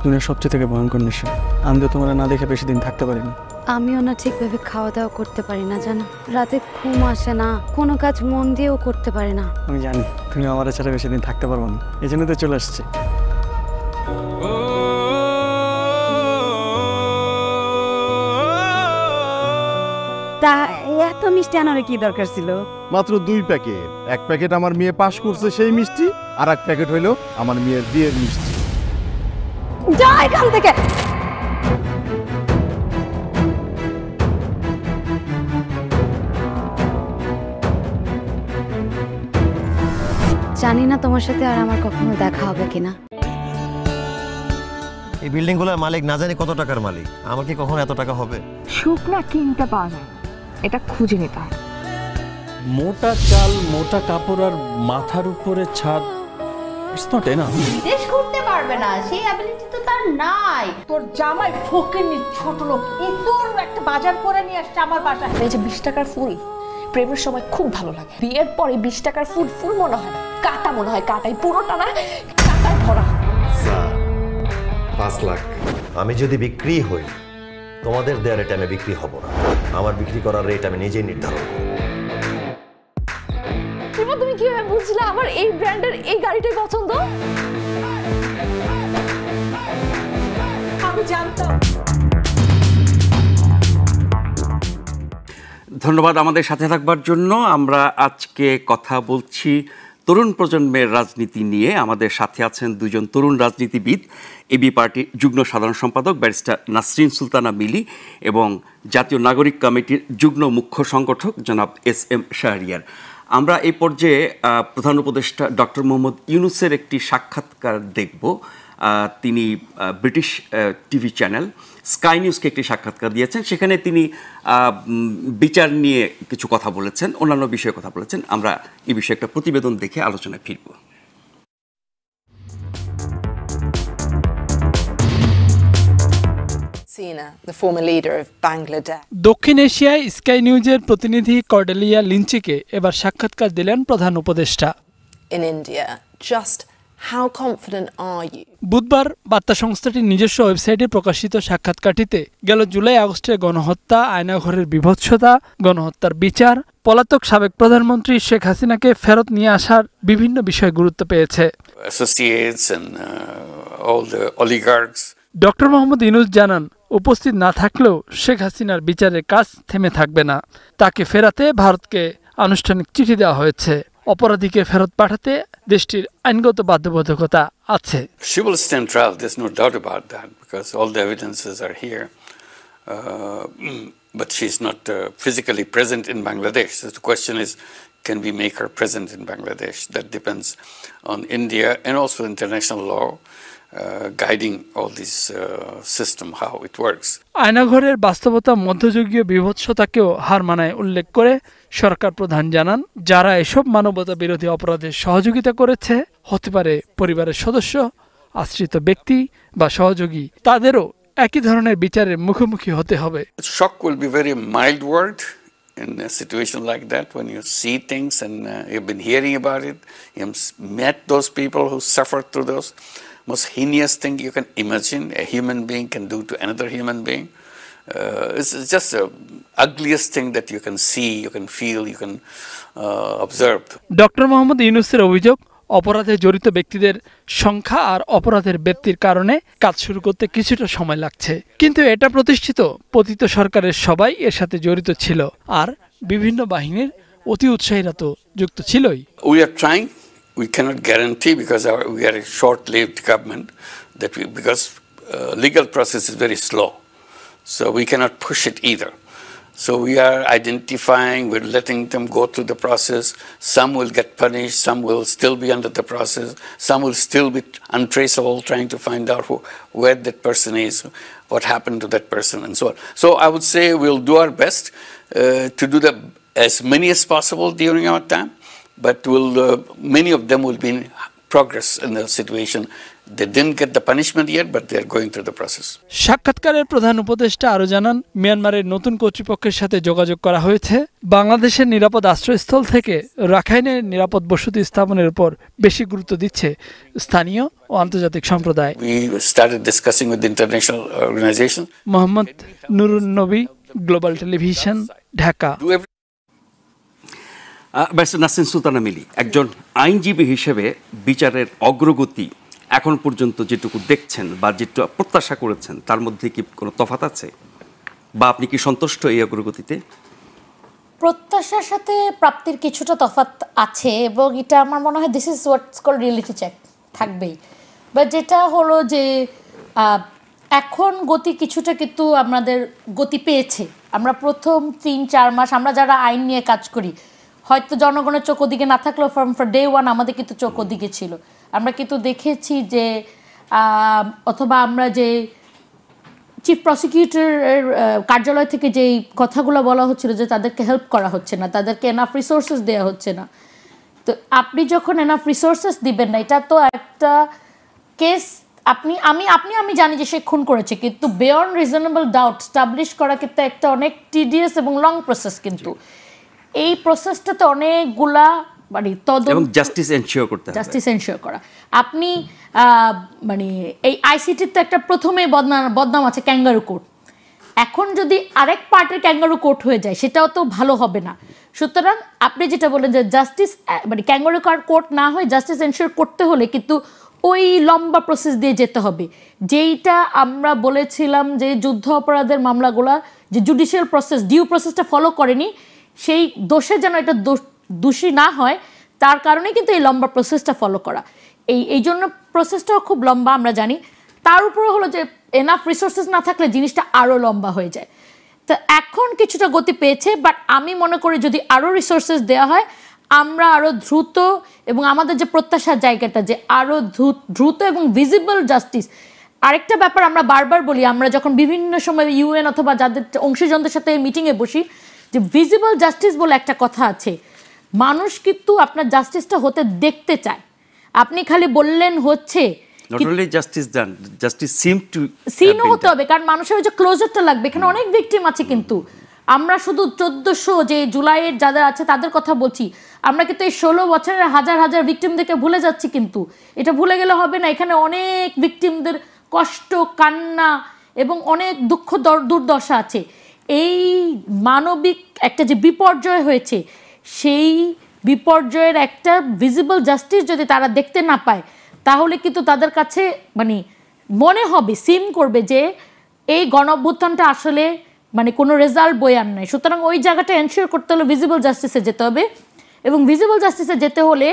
দুনিয়ার সবচেয়ে থেকে ভয়ঙ্কর নেশা। আমি তো তোমরা না দেখে বেশি দিন থাকতে পারিনি। আমিও না ঠিকভাবে খাওয়া দাওয়া করতে পারি না, জানো। রাতে ঘুম আসে না, কোনো কাজ মন দিয়েও করতে পারি না। আমি জানি তুমি আমার ছাড়া বেশি দিন থাকতে পারবো না, এই জন্য তো চলে আসছে। তা এত মিষ্টি আনার কি দরকার ছিল? মাত্র 2 প্যাকেট। এক প্যাকেট আমার মেয়ে পাস করছে সেই মিষ্টি, আর এক প্যাকেট হইলো আমার মেয়ের বিয়ের মিষ্টি। যা এখান থেকে। জানি না তোমার সাথে আর আমার কখনো দেখা হবে কিনা। এই বিল্ডিংগুলোর মালিক না জানি কত টাকার মালিক, আমার কি কখনো এত টাকা হবে? শুকনা কিনতে পাওয়া যায়, এটা খুঁজে নিতে হয়। মোটা চাল, মোটা কাপড় আর মাথার উপরে ছাদ, ইটস নট এনাফ। বিদেশ ঘুরতে পারবে না, সেই অ্যাবিলিটি তো তার নাই। তোর জামাই ফকিন্নি ছোট লোক ইঁদুর একটা বাজার করে নিয়ে আসছে আমার বাসায়। এই যে 20 টাকার ফুল প্রেমের সময় খুব ভালো লাগে, বিয়ের পরে 20 টাকার ফুল ফুল মনে হয় না, কাটা মনে হয়। কাটাই পুরোটা না, কাটায় ভরা। 5 লাখ। আমি যদি বিক্রি হই, তোমাদের দেওয়ার রেটে আমি বিক্রি হব না। আমার বিক্রি করার রেট আমি নিজেই নির্ধারণ করব। তুমি কিভাবে বুঝলে আমার এই ব্র্যান্ডের এই গাড়িটাই পছন্দ? আমি জানতাম। ধন্যবাদ আমাদের সাথে থাকবার জন্য। আমরা আজকে কথা বলছি তরুণ প্রজন্মের রাজনীতি নিয়ে। আমাদের সাথে আছেন দুজন তরুণ রাজনীতিবিদ, এবি পার্টির যুগ্ম সাধারণ সম্পাদক ব্যারিস্টার নাসরিন সুলতানা মিলি এবং জাতীয় নাগরিক কমিটির যুগ্ম মুখ্য সংগঠক জনাব এস এম শাহরিয়ার। আমরা এই পর্যায়ে প্রধান উপদেষ্টা ডক্টর মোহাম্মদ ইউনূসের একটি সাক্ষাৎকার দেখব। তিনি ব্রিটিশ টিভি চ্যানেল স্কাই নিউজকে একটি সাক্ষাৎকার দিয়েছেন, সেখানে তিনি বিচার নিয়ে কিছু কথা বলেছেন, অন্যান্য বিষয়ে কথা বলেছেন। আমরা এই বিষয়ে একটা প্রতিবেদন দেখে আলোচনায় ফিরব। দক্ষিণ এশিয়ায় স্কাই নিউজের প্রতিনিধি কর্ডেলিয়া লিঞ্চিকে এবার সাক্ষাৎকার দিলেন প্রধান উপদেষ্টা। বুধবার বার্তা সংস্থাটির নিজস্ব ওয়েবসাইটে প্রকাশিত সাক্ষাৎকারটিতে গেল জুলাই আগস্টে গণহত্যা, আয়নাঘরের বিভৎসতা, গণহত্যার বিচার, পলাতক সাবেক প্রধানমন্ত্রী শেখ হাসিনাকে ফেরত নিয়ে আসার বিভিন্ন বিষয় গুরুত্ব পেয়েছে। ডক্টর মোহাম্মদ ইউনূস জানান, উপস্থিত না থাকলেও শেখ হাসিনার বিচারের কাজ থেমে থাকবে না। তাকে ফেরাতে ভারতকে আনুষ্ঠানিক চিঠি দেওয়া হয়েছে। অপরাধীকে ফেরত পাঠাতে দেশটির আইনগত বাধ্যবাধকতা আছে। She will stand trial, there's no doubt about that, because all the evidences are here. But she's not physically present in Bangladesh. So the question is, can we make her present in Bangladesh? That depends on India and also international law guiding all this system, how it works. আয়নাঘরের বাস্তবতা মধ্যযুগীয় বিভৎসতাকেও হার মানায় উল্লেখ করে সরকার প্রধান জানান, যারা এসব মানবতা বিরোধী অপরাধে সহযোগিতা করেছে, হতে পারে পরিবারের সদস্য, আশ্রিত ব্যক্তি বা সহযোগী, তাদেরও একই ধরনের বিচারের মুখোমুখি হতে হবে। Shock will be very mild word in a situation like that, when you see things and you've been hearing about it, you've met those people who suffered through those most heinous thing you can imagine a human being can do to another human being. It's just the ugliest thing that you can see, you can feel, you can observe. Doctor Mohammad ইউনূসের অভিযোগ, অপরাধে জড়িত ব্যক্তিদের সংখ্যা আর অপরাধের ব্যক্তির কারণে কাজ শুরু করতে কিছুটা সময় লাগছে, কিন্তু এটা প্রতিষ্ঠিত পতিত সরকারের সবাই এর সাথে জড়িত ছিল, আর বিভিন্ন বাহিনীর অতি উৎসাহীরা তো যুক্ত ছিলই। We are trying. We cannot guarantee, because we are a short-lived government, that because legal process is very slow, so we cannot push it either. So we are identifying, we're letting them go through the process. Some will get punished, some will still be under the process, some will still be untraceable, trying to find out where that person is, what happened to that person, and so on. So I would say we'll do our best to do as many as possible during our time. But many of them will be in progress in the situation. They didn't get the punishment yet, but they are going through the process. সাক্ষাৎকারের প্রধান উপদেষ্টা আরও জানান, মিয়ানমারের নতুন কর্তৃপক্ষের সাথে যোগাযোগ করা হয়েছে। বাংলাদেশের নিরাপদ আশ্রয়স্থল থেকে রাখাইনের নিরাপদ বসতি স্থাপনের উপর বেশি গুরুত্ব দিচ্ছে স্থানীয় ও আন্তর্জাতিক সম্প্রদায়। We started discussing with the international organization. Mohammad Nurun Nabi, global television, Dhaka. Barrister Nasrin Sultana Mili, একজন আইনজীবী হিসেবে বিচারের অগ্রগতি এখন পর্যন্ত যেটুকু দেখছেন বা যেটুকু প্রত্যাশা করেছেন, তার মধ্যে কি কোনো তফাৎ আছে, বা আপনি কি সন্তুষ্ট এই অগ্রগতিতে? প্রত্যাশার সাথে প্রাপ্তির কিছুটা তফাৎ আছে, এবং এটা আমার মনে হয় this is what's called reality check, থাকবেই। বাট যেটা হলো যে এখন গতি কিছুটা কিন্তু আমাদের গতি পেয়েছে। আমরা প্রথম 3-4 মাস আমরা যারা আইন নিয়ে কাজ করি, হয়তো জনগণের চোখ ওদিকে না থাকলেও ফর ডে ওয়ান আমাদের কিন্তু চোখ ওদিকে ছিল। আমরা কিন্তু দেখেছি যে অথবা আমরা যে চিফ প্রসিকিউটরের কার্যালয় থেকে যেই কথাগুলো বলা হচ্ছিল যে তাদেরকে হেল্প করা হচ্ছে না, তাদেরকে এনাফ রিসোর্সেস দেওয়া হচ্ছে না। তো আপনি যখন এনাফ রিসোর্সেস দিবেন না, এটা তো একটা কেস আমি জানি যে সে খুন করেছে, কিন্তু বিয়ন্ড রিজনেবল ডাউট স্টাবলিশ করা কিন্তু একটা অনেক টিডিয়াস এবং লং প্রসেস। কিন্তু এই প্রসেসটাতে অনেকগুলা মানে জাস্টিস এনশিওর করা। আপনি মানে এই আইসিটির তো একটা প্রথমে বদনাম আছে ক্যাঙ্গারু কোর্ট, এখন যদি আরেক পার্টের ক্যাঙ্গারু কোর্ট হয়ে যায় সেটাও তো ভালো হবে না। সুতরাং আপনি যেটা বলেন যে জাস্টিস মানে ক্যাঙ্গারু কোর্ট না হয়ে জাস্টিস এনশিওর করতে হলে কিন্তু ওই লম্বা প্রসেস দিয়ে যেতে হবে, যেইটা আমরা বলেছিলাম যে যুদ্ধ অপরাধের মামলাগুলা যে জুডিশিয়াল প্রসেস ডিউ প্রসেসটা ফলো করেনি, সেই দোষে যেন এটা দোষী না হয়, তার কারণে কিন্তু এই লম্বা প্রসেসটা ফলো করা। এই জন্য প্রসেসটাও খুব লম্বা আমরা জানি। তার উপরে হলো যে এনাফ রিসোর্সেস না থাকলে জিনিসটা আরও লম্বা হয়ে যায়। তো এখন কিছুটা গতি পেয়েছে, বাট আমি মনে করি যদি আরও রিসোর্সেস দেওয়া হয় আমরা আরো দ্রুত এবং আমাদের যে প্রত্যাশার জায়গাটা যে আরো দ্রুত এবং ভিজিবল জাস্টিস। আরেকটা ব্যাপার আমরা বারবার বলি, আমরা যখন বিভিন্ন সময় ইউএন অথবা যাদের অংশীজনদের সাথে মিটিংয়ে বসি, যে ভিজিবল জাস্টিস বলে একটা কথা আছে। মানুষ কিন্তু আপনার জাস্টিসটা হতে দেখতে চায়। আপনি খালি বললেন হচ্ছে, not only justice done, justice seem to সিনও হতে হবে, কারণ মানুষের ওই যে ক্লোজারটা লাগবে। এখানে অনেক ভিকটিম আছে, কিন্তু আমরা শুধু 1400 যে জুলাইয়ের যাদের আছে তাদের কথা বলছি, আমরা কিন্তু এই 16 বছরের হাজার হাজার ভিকটিমদেরকে ভুলে যাচ্ছি। কিন্তু এটা ভুলে গেলে হবে না, এখানে অনেক ভিকটিমদের কষ্ট, কান্না এবং অনেক দুঃখ দুর্দশা আছে। এই মানবিক একটা যে বিপর্যয় হয়েছে, সেই বিপর্যয়ের একটা ভিজিবল জাস্টিস যদি তারা দেখতে না পায়, তাহলে কিন্তু তাদের কাছে মানে মনে হবে, সিম করবে যে এই গণঅভ্যুত্থানটা আসলে মানে কোনো রেজাল্ট বই আন নাই। সুতরাং ওই জায়গাটা এনশিওর করতে হলে ভিজিবল জাস্টিসে যেতে হবে, এবং ভিজিবল জাস্টিসে যেতে হলে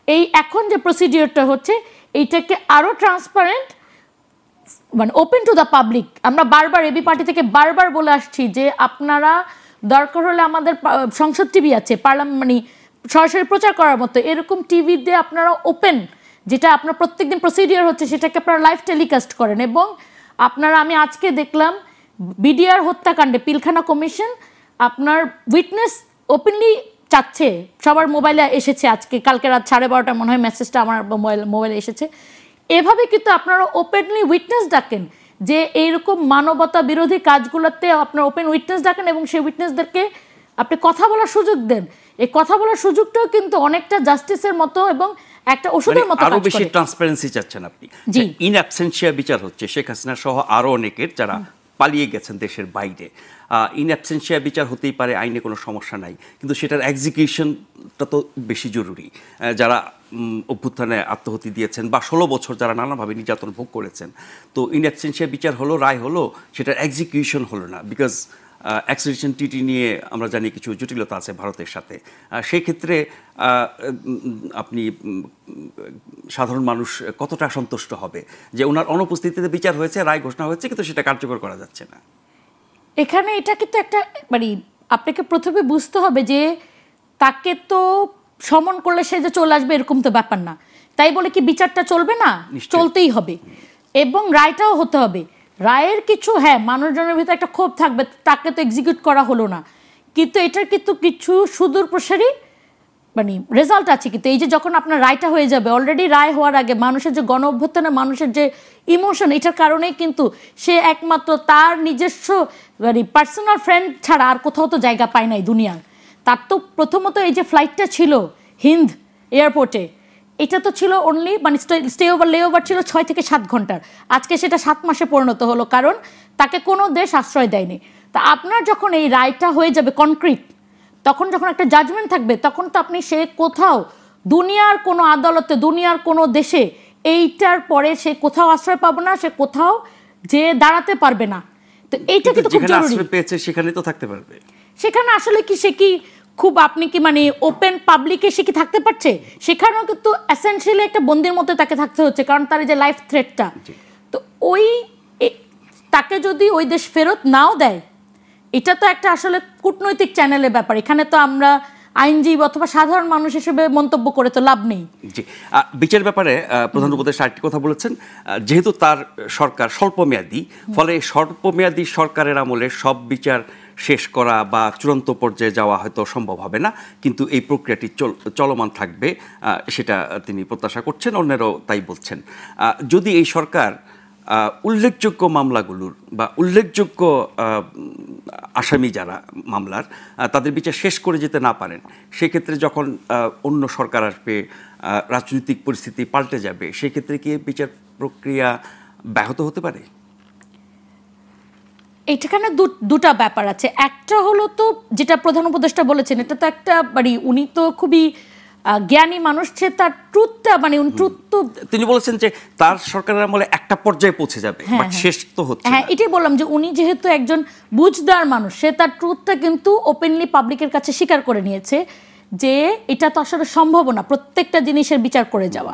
এই এখন যে প্রসিডিওরটা হচ্ছে এইটাকে আরও ট্রান্সপারেন্ট, মানে ওপেন টু দ্য পাবলিক। আমরা বারবার এবি পার্টি থেকে বারবার বলে আসছি যে আপনারা দরকার হলে আমাদের সংসদ টিভি আছে, পার্লামেন্ট মানে সরাসরি প্রচার করার মতো, এরকম টিভিতে আপনারা ওপেন, যেটা আপনার প্রত্যেকদিন প্রসিডিওর হচ্ছে সেটাকে আপনারা লাইভ টেলিকাস্ট করেন। এবং আপনারা, আমি আজকে দেখলাম বিডিআর হত্যাকাণ্ডে পিলখানা কমিশন আপনার উইটনেস ওপেনলি চাচ্ছে, সবার মোবাইলে এসেছে আজকে, কালকে রাত 12:30 মনে হয় মেসেজটা আমার মোবাইলে এসেছে। এভাবে কিন্তু আপনারা ওপেনলি উইটনেস ডাকেন, যে এইরকম মানবতা বিরোধী কাজগুলোতে আপনার ওপেন উইটনেস ডাকেন এবং সেই উইটনেসদেরকে আপনি কথা বলার সুযোগ দেন। এই কথা বলার সুযোগটাও কিন্তু অনেকটা জাস্টিসের মতো এবং একটা ওষুধের মতো আরো বেশি ট্রান্সপারেন্সি চাচ্ছেন আপনি। ইন অ্যাবসেন্সিয়া বিচার হচ্ছে শেখ হাসিনা সহ আরো অনেকের যারা পালিয়ে গেছেন দেশের বাইরে। ইন অ্যাবসেন্সিয়া বিচার হতেই পারে, আইনে কোনো সমস্যা নাই, কিন্তু সেটার এক্সিকিউশনটা তো বেশি জরুরি। যারা অভ্যুত্থানে আত্মহতি দিয়েছেন বা 16 বছর যারা নানাভাবে নির্যাতন ভোগ করেছেন, তো ইন অ্যাবসেন্সিয়া বিচার হলো, রায় হলো, সেটার এক্সিকিউশন হলো না। বিকজ এক্সট্রাডিশন টিটি নিয়ে আমরা জানি কিছু জটিলতা আছে ভারতের সাথে। সেই ক্ষেত্রে আপনি সাধারণ মানুষ কতটা সন্তুষ্ট হবে যে ওনার অনুপস্থিতিতে বিচার হয়েছে, রায় ঘোষণা হয়েছে, কিন্তু সেটা কার্যকর করা যাচ্ছে না? এখানে এটা কিন্তু একটা মানে আপনাকে প্রথমে বুঝতে হবে যে তাকে তো সমন করলে সে যে চলে আসবে এরকম তো ব্যাপার না। তাই বলে কি বিচারটা চলবে না? চলতেই হবে এবং রায়টাও হতে হবে। রায়ের কিছু মানুষজনের ভিতরে একটা ক্ষোভ থাকবে, তাকে তো এক্সিকিউট করা হলো না, কিন্তু এটার কিন্তু কিছু সুদূর প্রসারী মানে রেজাল্ট আছে। কিন্তু এই যে যখন আপনার রায়টা হয়ে যাবে, অলরেডি রায় হওয়ার আগে মানুষের যে গণ অভ্যুত্থানে মানুষের যে ইমোশন, এটার কারণেই কিন্তু সে একমাত্র তার নিজস্ব মানে পার্সোনাল ফ্রেন্ড ছাড়া আর কোথাও তো জায়গা পায় নাই দুনিয়ার। তার তো প্রথমত এই যে ফ্লাইটটা ছিল হিন্দ এয়ারপোর্টে, এটা তো ছিল অনলি মানে স্টে ওভার লে ওভার ছিল 6 থেকে 7 ঘন্টার, আজকে সেটা 7 মাসে পরিণত হলো, কারণ তাকে কোনো দেশ আশ্রয় দেয়নি। তা আপনার যখন এই রায়টা হয়ে যাবে কনক্রিট, তখন যখন একটা জাজমেন্ট থাকবে, তখন তো আপনি সে কোথাও দুনিয়ার কোনো আদালতে, দুনিয়ার কোনো দেশে এইটার পরে সে কোথাও আশ্রয় পাবে না, সে কোথাও যে দাঁড়াতে পারবে না। তো এইটা কিন্তু খুব জরুরি। পেয়েছে সেখানে তো থাকতে পারবে, সেখানে আসলে কি সে কি খুব আপনি কি মানে ওপেন পাবলিকে সে কি থাকতে পারছে? সেখানেও কিন্তু এসেনশিয়ালি একটা বন্দির মধ্যে তাকে থাকতে হচ্ছে, কারণ তার যে লাইফ থ্রেটটা। তো ওই তাকে যদি ওই দেশ ফেরত নাও দেয়, এটা তো একটা আসলে কূটনৈতিক চ্যানেলের ব্যাপার। এখানে তো আমরা আইনজীবী অথবা সাধারণ মানুষ হিসেবে মন্তব্য করে তো লাভ নেই। জি, বিচার ব্যাপারে প্রধান উপদেষ্টা আরেকটি কথা বলেছেন, যেহেতু তার সরকার স্বল্পমেয়াদী, ফলে স্বল্পমেয়াদী সরকারের আমলে সব বিচার শেষ করা বা চূড়ান্ত পর্যায়ে যাওয়া হয়তো সম্ভব হবে না, কিন্তু এই প্রক্রিয়াটি চলমান থাকবে, সেটা তিনি প্রত্যাশা করছেন, অন্যেরাও তাই বলছেন। যদি এই সরকার উল্লেখযোগ্য মামলাগুলোর বা উল্লেখযোগ্য আসামি যারা মামলার তাদের বিচার শেষ করে যেতে না পারেন, সেক্ষেত্রে যখন অন্য সরকার আসবে, রাজনৈতিক পরিস্থিতি পাল্টে যাবে, সেক্ষেত্রে কি বিচার প্রক্রিয়া ব্যাহত হতে পারে? এখানে দুটা ব্যাপার আছে। একটা হলো তো যেটা প্রধান উপদেষ্টা বলেছেন, এটা তো একটা মানে উনি তো খুবই জ্ঞানী মানুষ, সে তার ট্রুথটা মানে ট্রুথ তো তিনি বলেছেন যে তার সরকারের আমলে একটা পর্যায়ে পৌঁছে যাবে, বাট শেষ তো হচ্ছে। হ্যাঁ, এটাই বললাম যে উনি যেহেতু একজন বুঝদার মানুষ, সে তার ট্রুথটা কিন্তু ওপেনলি পাবলিকের কাছে স্বীকার করে নিয়েছে যে এটা তো আসলে সম্ভব না প্রত্যেকটা জিনিসের বিচার করে যাওয়া।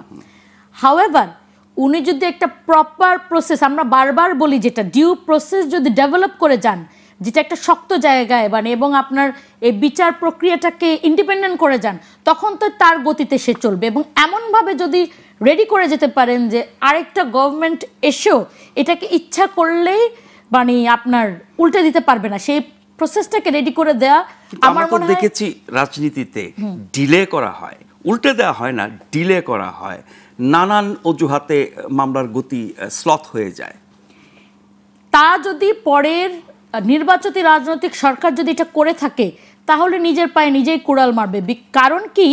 হাউএভার উনি যদি একটা প্রপার প্রসেস, আমরা বারবার বলি যেটা ডিউ প্রসেস যদি ডেভেলপ করে যান, যেটা একটা শক্ত জায়গায় মানে এবং আপনার এই বিচার প্রক্রিয়াটাকে ইন্ডিপেন্ডেন্ট করে যান, তখন তো তার গতিতে সে চলবে। এবং এমনভাবে যদি রেডি করে যেতে পারেন যে আরেকটা গভর্নমেন্ট এসেও এটাকে ইচ্ছা করলেই মানে আপনার উল্টে দিতে পারবে না, সেই প্রসেসটাকে রেডি করে দেয়া। আমার মনে হয় দেখেছি রাজনীতিতে ডিলে করা হয়, উল্টে দেওয়া হয় না, ডিলে করা হয়, নানান অজুহাতে মামলার গতি স্লথ হয়ে যায়। তা যদি পরের নির্বাচিত রাজনৈতিক সরকার যদি এটা করে থাকে তাহলে নিজের পায়ে নিজেই কুড়াল মারবে। কারণ কি,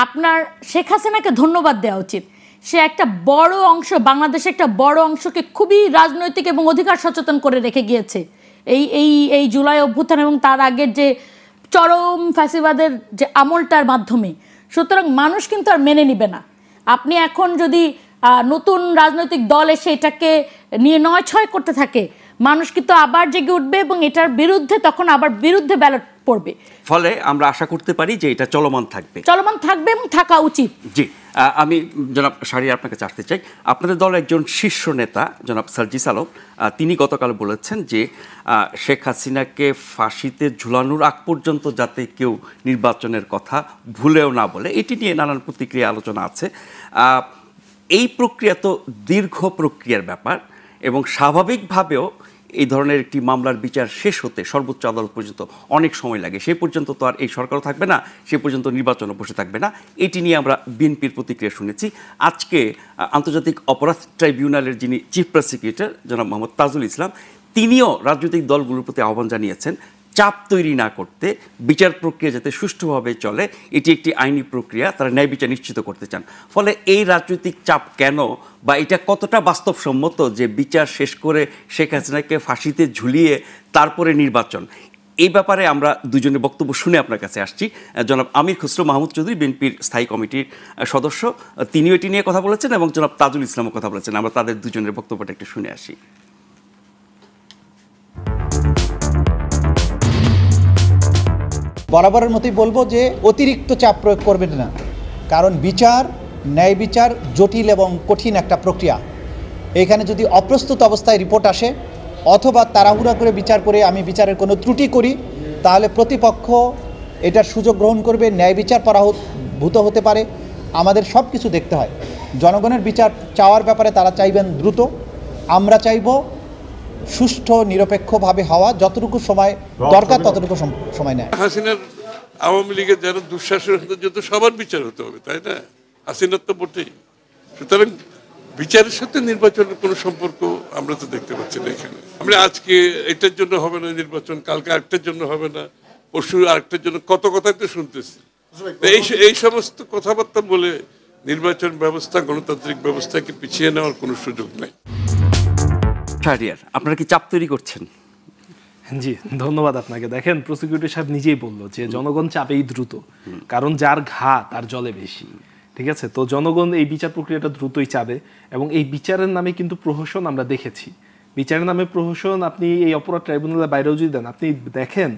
আপনার শেখ হাসিনাকে ধন্যবাদ দেওয়া উচিত। সে একটা বড় অংশ, বাংলাদেশের একটা বড় অংশকে খুবই রাজনৈতিক এবং অধিকার সচেতন করে রেখে গিয়েছে এই এই এই জুলাই অভ্যুত্থান এবং তার আগের যে চরম ফ্যাসিবাদের যে আমলটার মাধ্যমে। সুতরাং মানুষ কিন্তু আর মেনে নিবে না। আপনি এখন যদি নতুন রাজনৈতিক দল এসে এটাকে নিয়ে নয় ছয় করতে থাকে, মানুষ কিন্তু আবার জেগে উঠবে এবং এটার বিরুদ্ধে তখন আবার বিরুদ্ধে ব্যালট পড়বে। ফলে আমরা আশা করতে পারি যে এটা চলমান থাকবে এবং থাকা উচিত। জি, আমি জনাব শাহরিয়ার আপনাকে চাইতে চাই, আপনাদের দলের একজন শীর্ষ নেতা জনাব সার্জিস আলম তিনি গতকাল বলেছেন যে শেখ হাসিনাকে ফাঁসিতে ঝুলানোর আগ পর্যন্ত যাতে কেউ নির্বাচনের কথা ভুলেও না বলে, এটি নিয়ে নানান প্রতিক্রিয়া আলোচনা আছে। এই প্রক্রিয়া তো দীর্ঘ প্রক্রিয়ার ব্যাপার এবং স্বাভাবিকভাবেও এই ধরনের একটি মামলার বিচার শেষ হতে সর্বোচ্চ আদালত পর্যন্ত অনেক সময় লাগে। সেই পর্যন্ত তো আর এই সরকারও থাকবে না, সে পর্যন্ত নির্বাচনও বসে থাকবে না। এটি নিয়ে আমরা বিএনপির প্রতিক্রিয়া শুনেছি। আজকে আন্তর্জাতিক অপরাধ ট্রাইব্যুনালের যিনি চিফ প্রসিকিউটর জনাব মোহাম্মদ তাজুল ইসলাম, তিনিও রাজনৈতিক দলগুলোর প্রতি আহ্বান জানিয়েছেন চাপ তৈরি না করতে, বিচার প্রক্রিয়া যাতে সুষ্ঠুভাবে চলে, এটি একটি আইনি প্রক্রিয়া, তারা ন্যায় বিচার নিশ্চিত করতে চান। ফলে এই রাজনৈতিক চাপ কেন, বা এটা কতটা বাস্তবসম্মত যে বিচার শেষ করে শেখ হাসিনাকে ফাঁসিতে ঝুলিয়ে তারপরে নির্বাচন, এই ব্যাপারে আমরা দুজনের বক্তব্য শুনে আপনার কাছে আসছি। জনাব আমির খসরু মাহমুদ চৌধুরী বিএনপির স্থায়ী কমিটির সদস্য, তিনিও এটি নিয়ে কথা বলেছেন এবং জনাব তাজুল ইসলামও কথা বলেছেন। আমরা তাদের দুজনের বক্তব্যটা একটু শুনে আসি। বরাবরের মতোই বলবো যে অতিরিক্ত চাপ প্রয়োগ করবেন না, কারণ বিচার, ন্যায় বিচার জটিল এবং কঠিন একটা প্রক্রিয়া। এখানে যদি অপ্রস্তুত অবস্থায় রিপোর্ট আসে অথবা তাড়াহুড়া করে বিচার করে আমি বিচারের কোনো ত্রুটি করি, তাহলে প্রতিপক্ষ এটার সুযোগ গ্রহণ করবে, ন্যায় বিচার পরাভূত হতে পারে। আমাদের সব কিছু দেখতে হয়। জনগণের বিচার চাওয়ার ব্যাপারে তারা চাইবেন দ্রুত, আমরা চাইব সুষ্ঠু নিরপেক্ষভাবে হওয়া, যতটুকু সময় দরকার ততটুকু সময় নেয়। হাসিনার আওয়ামী লীগের যারা দুঃশাসনের যত সবার বিচার হতে হবে, তাই না? হাসিনার তো বটেই। সুতরাং বিচারের সাথে নির্বাচনের কোনো সম্পর্ক আমরা তো দেখতে পাচ্ছি না এখানে। আমরা আজকে এটার জন্য হবে না নির্বাচন, কালকে আরেকটার জন্য হবে না, পরশু আরেকটার জন্য, কত কথাই তো শুনতেছি। এই সমস্ত কথাবার্তা বলে নির্বাচন ব্যবস্থা, গণতান্ত্রিক ব্যবস্থাকে পিছিয়ে নেওয়ার কোনো সুযোগ নেই। আপনারা কি চাপ তৈরি করছেন? জি, ধন্যবাদ আপনাকে। দেখেন, প্রসিকিউটর সাহেব নিজেই বললো যে জনগণ চাপেই দ্রুত, কারণ যার ঘা তার জলে বেশি। ঠিক আছে, তো জনগণ এই বিচার প্রক্রিয়াটা দ্রুতই চাবে এবং এই বিচারের নামে কিন্তু প্রহসন আমরা দেখেছি। বিচারের নামে প্রহসন আপনি এই অপরাধ ট্রাইব্যুনালের বাইরেও যদি দেন, আপনি দেখেন